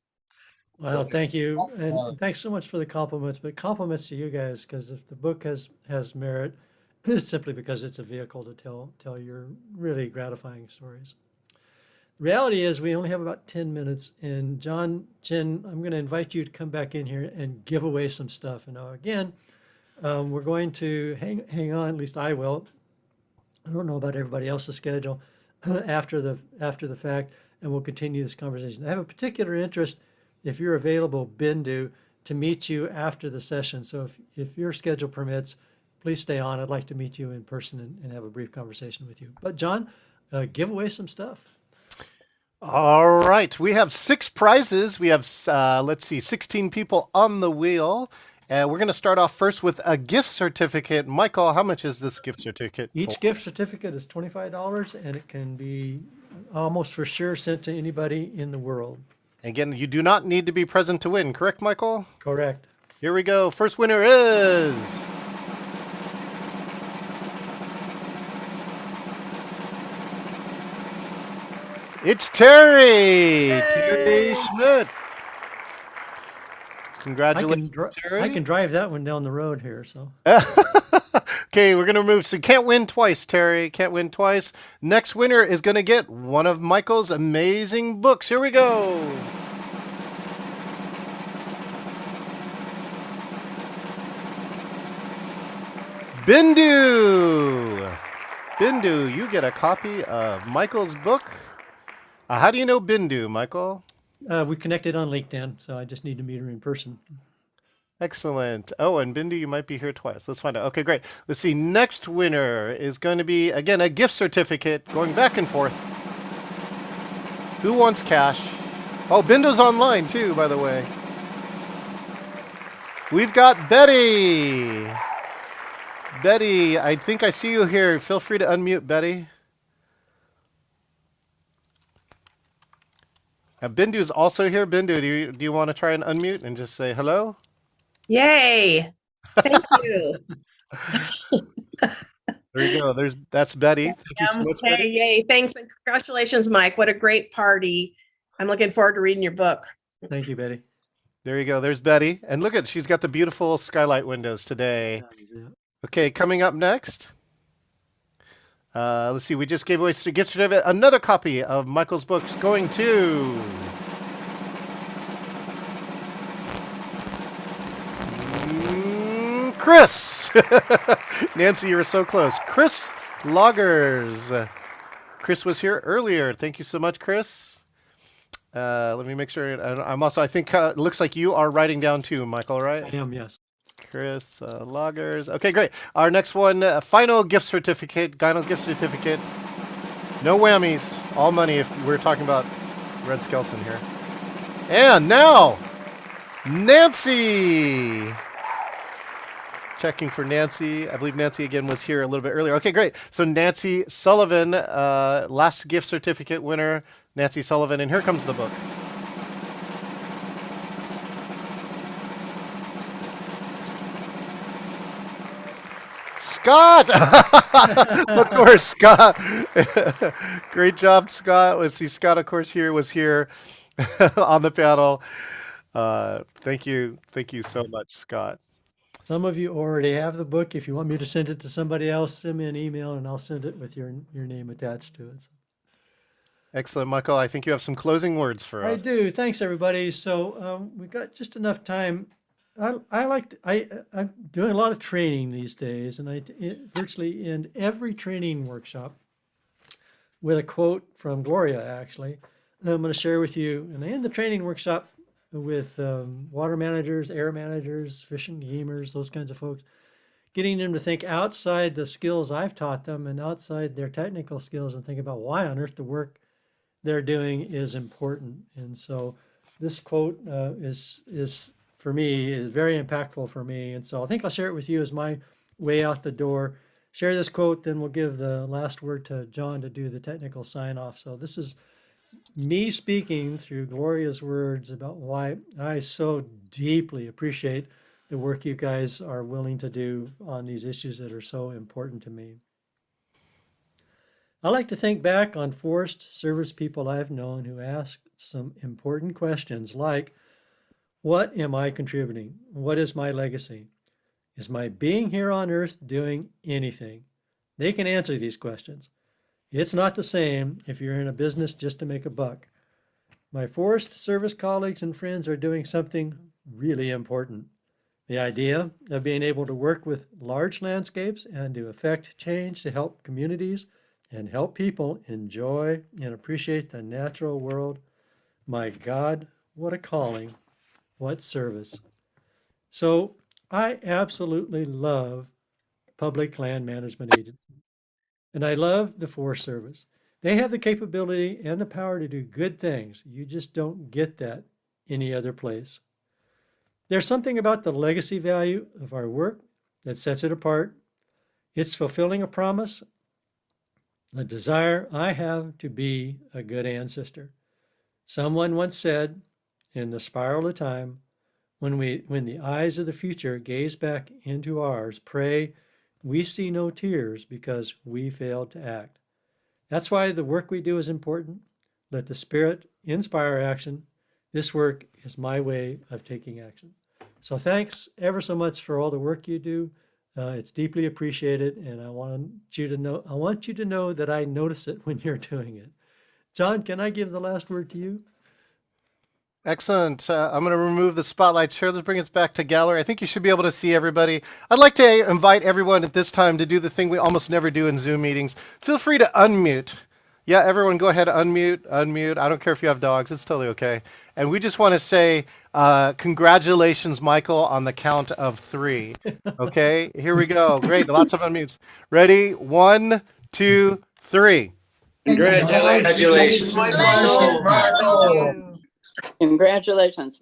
Well, thank you. And thanks so much for the compliments, but compliments to you guys, because if the book has merit, it's simply because it's a vehicle to tell your really gratifying stories. The reality is we only have about 10 minutes, and John Chen, I'm going to invite you to come back in here and give away some stuff. And now again, we're going to hang on, at least I will. I don't know about everybody else's schedule after the fact, and we'll continue this conversation. I have a particular interest, if you're available, Bindu, to meet you after the session. So if your schedule permits, please stay on. I'd like to meet you in person and have a brief conversation with you. But John, give away some stuff. All right, we have 6 prizes. We have, 16 people on the wheel. We're going to start off first with a gift certificate. Michael, how much is this gift certificate? Each gift certificate is $25, and it can be almost for sure sent to anybody in the world. Again, you do not need to be present to win, correct, Michael? Correct. Here we go. First winner is... It's Terry! Terry Schmidt. Congratulations, Terry. I can drive that one down the road here, so. Okay, we're going to move. So you can't win twice, Terry. Can't win twice. Next winner is going to get one of Michael's amazing books. Here we go. Bindu. Bindu, you get a copy of Michael's book. How do you know Bindu, Michael? We connected on LinkedIn, so I just need to meet her in person. Excellent. Oh, and Bindu, you might be here twice. Let's find out. Okay, great. Let's see. Next winner is going to be, again, a gift certificate going back and forth. Who wants cash? Oh, Bindu's online too, by the way. We've got Betty. Betty, I think I see you here. Feel free to unmute, Betty. Bindu's also here. Bindu, do you want to try and unmute and just say hello? Yay! Thank you. There you go. That's Betty. Thank you so much, Betty. Yay! Thanks and congratulations, Mike. What a great party! I'm looking forward to reading your book. Thank you, Betty. There you go. There's Betty, and look at she's got the beautiful skylight windows today. Okay, coming up next. Let's see, we just gave away a gift certificate, another copy of Michael's books going to Chris. Nancy, you were so close. Chris Loggers. Chris was here earlier. Thank you so much, Chris. Let me make sure. I'm also, I think it looks like you are writing down too, Michael, right? I am, yes. Chris Loggers. Okay, great. Our next one, final gift certificate, Gyno's gift certificate. No whammies, all money if we're talking about Red Skeleton here. And now, Nancy. Checking for Nancy. I believe Nancy again was here a little bit earlier. Okay, great. So Nancy Sullivan, last gift certificate winner, Nancy Sullivan. And here comes the book. Scott! Of course, Scott. Great job, Scott. Let's see, Scott, of course, was here on the panel. Thank you so much, Scott. Some of you already have the book. If you want me to send it to somebody else, send me an email and I'll send it with your name attached to it. Excellent, Michael. I think you have some closing words for us. I do. Thanks, everybody. So we've got just enough time. I'm doing a lot of training these days, and I virtually end every training workshop with a quote from Gloria, actually, that I'm going to share with you. And I end the training workshop with water managers, air managers, fish and gamers, those kinds of folks, getting them to think outside the skills I've taught them and outside their technical skills and think about why on earth the work they're doing is important. And so this quote is for me, is very impactful for me. And so I think I'll share it with you as my way out the door. Share this quote, then we'll give the last word to John to do the technical sign off. So this is me speaking through Gloria's words about why I so deeply appreciate the work you guys are willing to do on these issues that are so important to me. I like to think back on forest service people I've known who asked some important questions like, what am I contributing? What is my legacy? Is my being here on earth doing anything? They can answer these questions. It's not the same if you're in a business just to make a buck. My forest service colleagues and friends are doing something really important. The idea of being able to work with large landscapes and to affect change to help communities and help people enjoy and appreciate the natural world. My God, what a calling. What service. So I absolutely love public land management agencies. And I love the Forest Service. They have the capability and the power to do good things. You just don't get that any other place. There's something about the legacy value of our work that sets it apart. It's fulfilling a promise, a desire I have to be a good ancestor. Someone once said, in the spiral of time, when the eyes of the future gaze back into ours, pray, we see no tears because we failed to act. That's why the work we do is important. Let the Spirit inspire action. This work is my way of taking action. So thanks ever so much for all the work you do. It's deeply appreciated, and I want you to know that I notice it when you're doing it. John, can I give the last word to you? Excellent. I'm going to remove the spotlights here. Let's bring us back to gallery. I think you should be able to see everybody. I'd like to invite everyone at this time to do the thing we almost never do in Zoom meetings. Feel free to unmute. Yeah, everyone go ahead, unmute. I don't care if you have dogs. It's totally okay. And we just want to say congratulations, Michael, on the count of 3. Okay, here we go. Great, lots of unmutes. Ready? 1, 2, 3. Congratulations. Congratulations.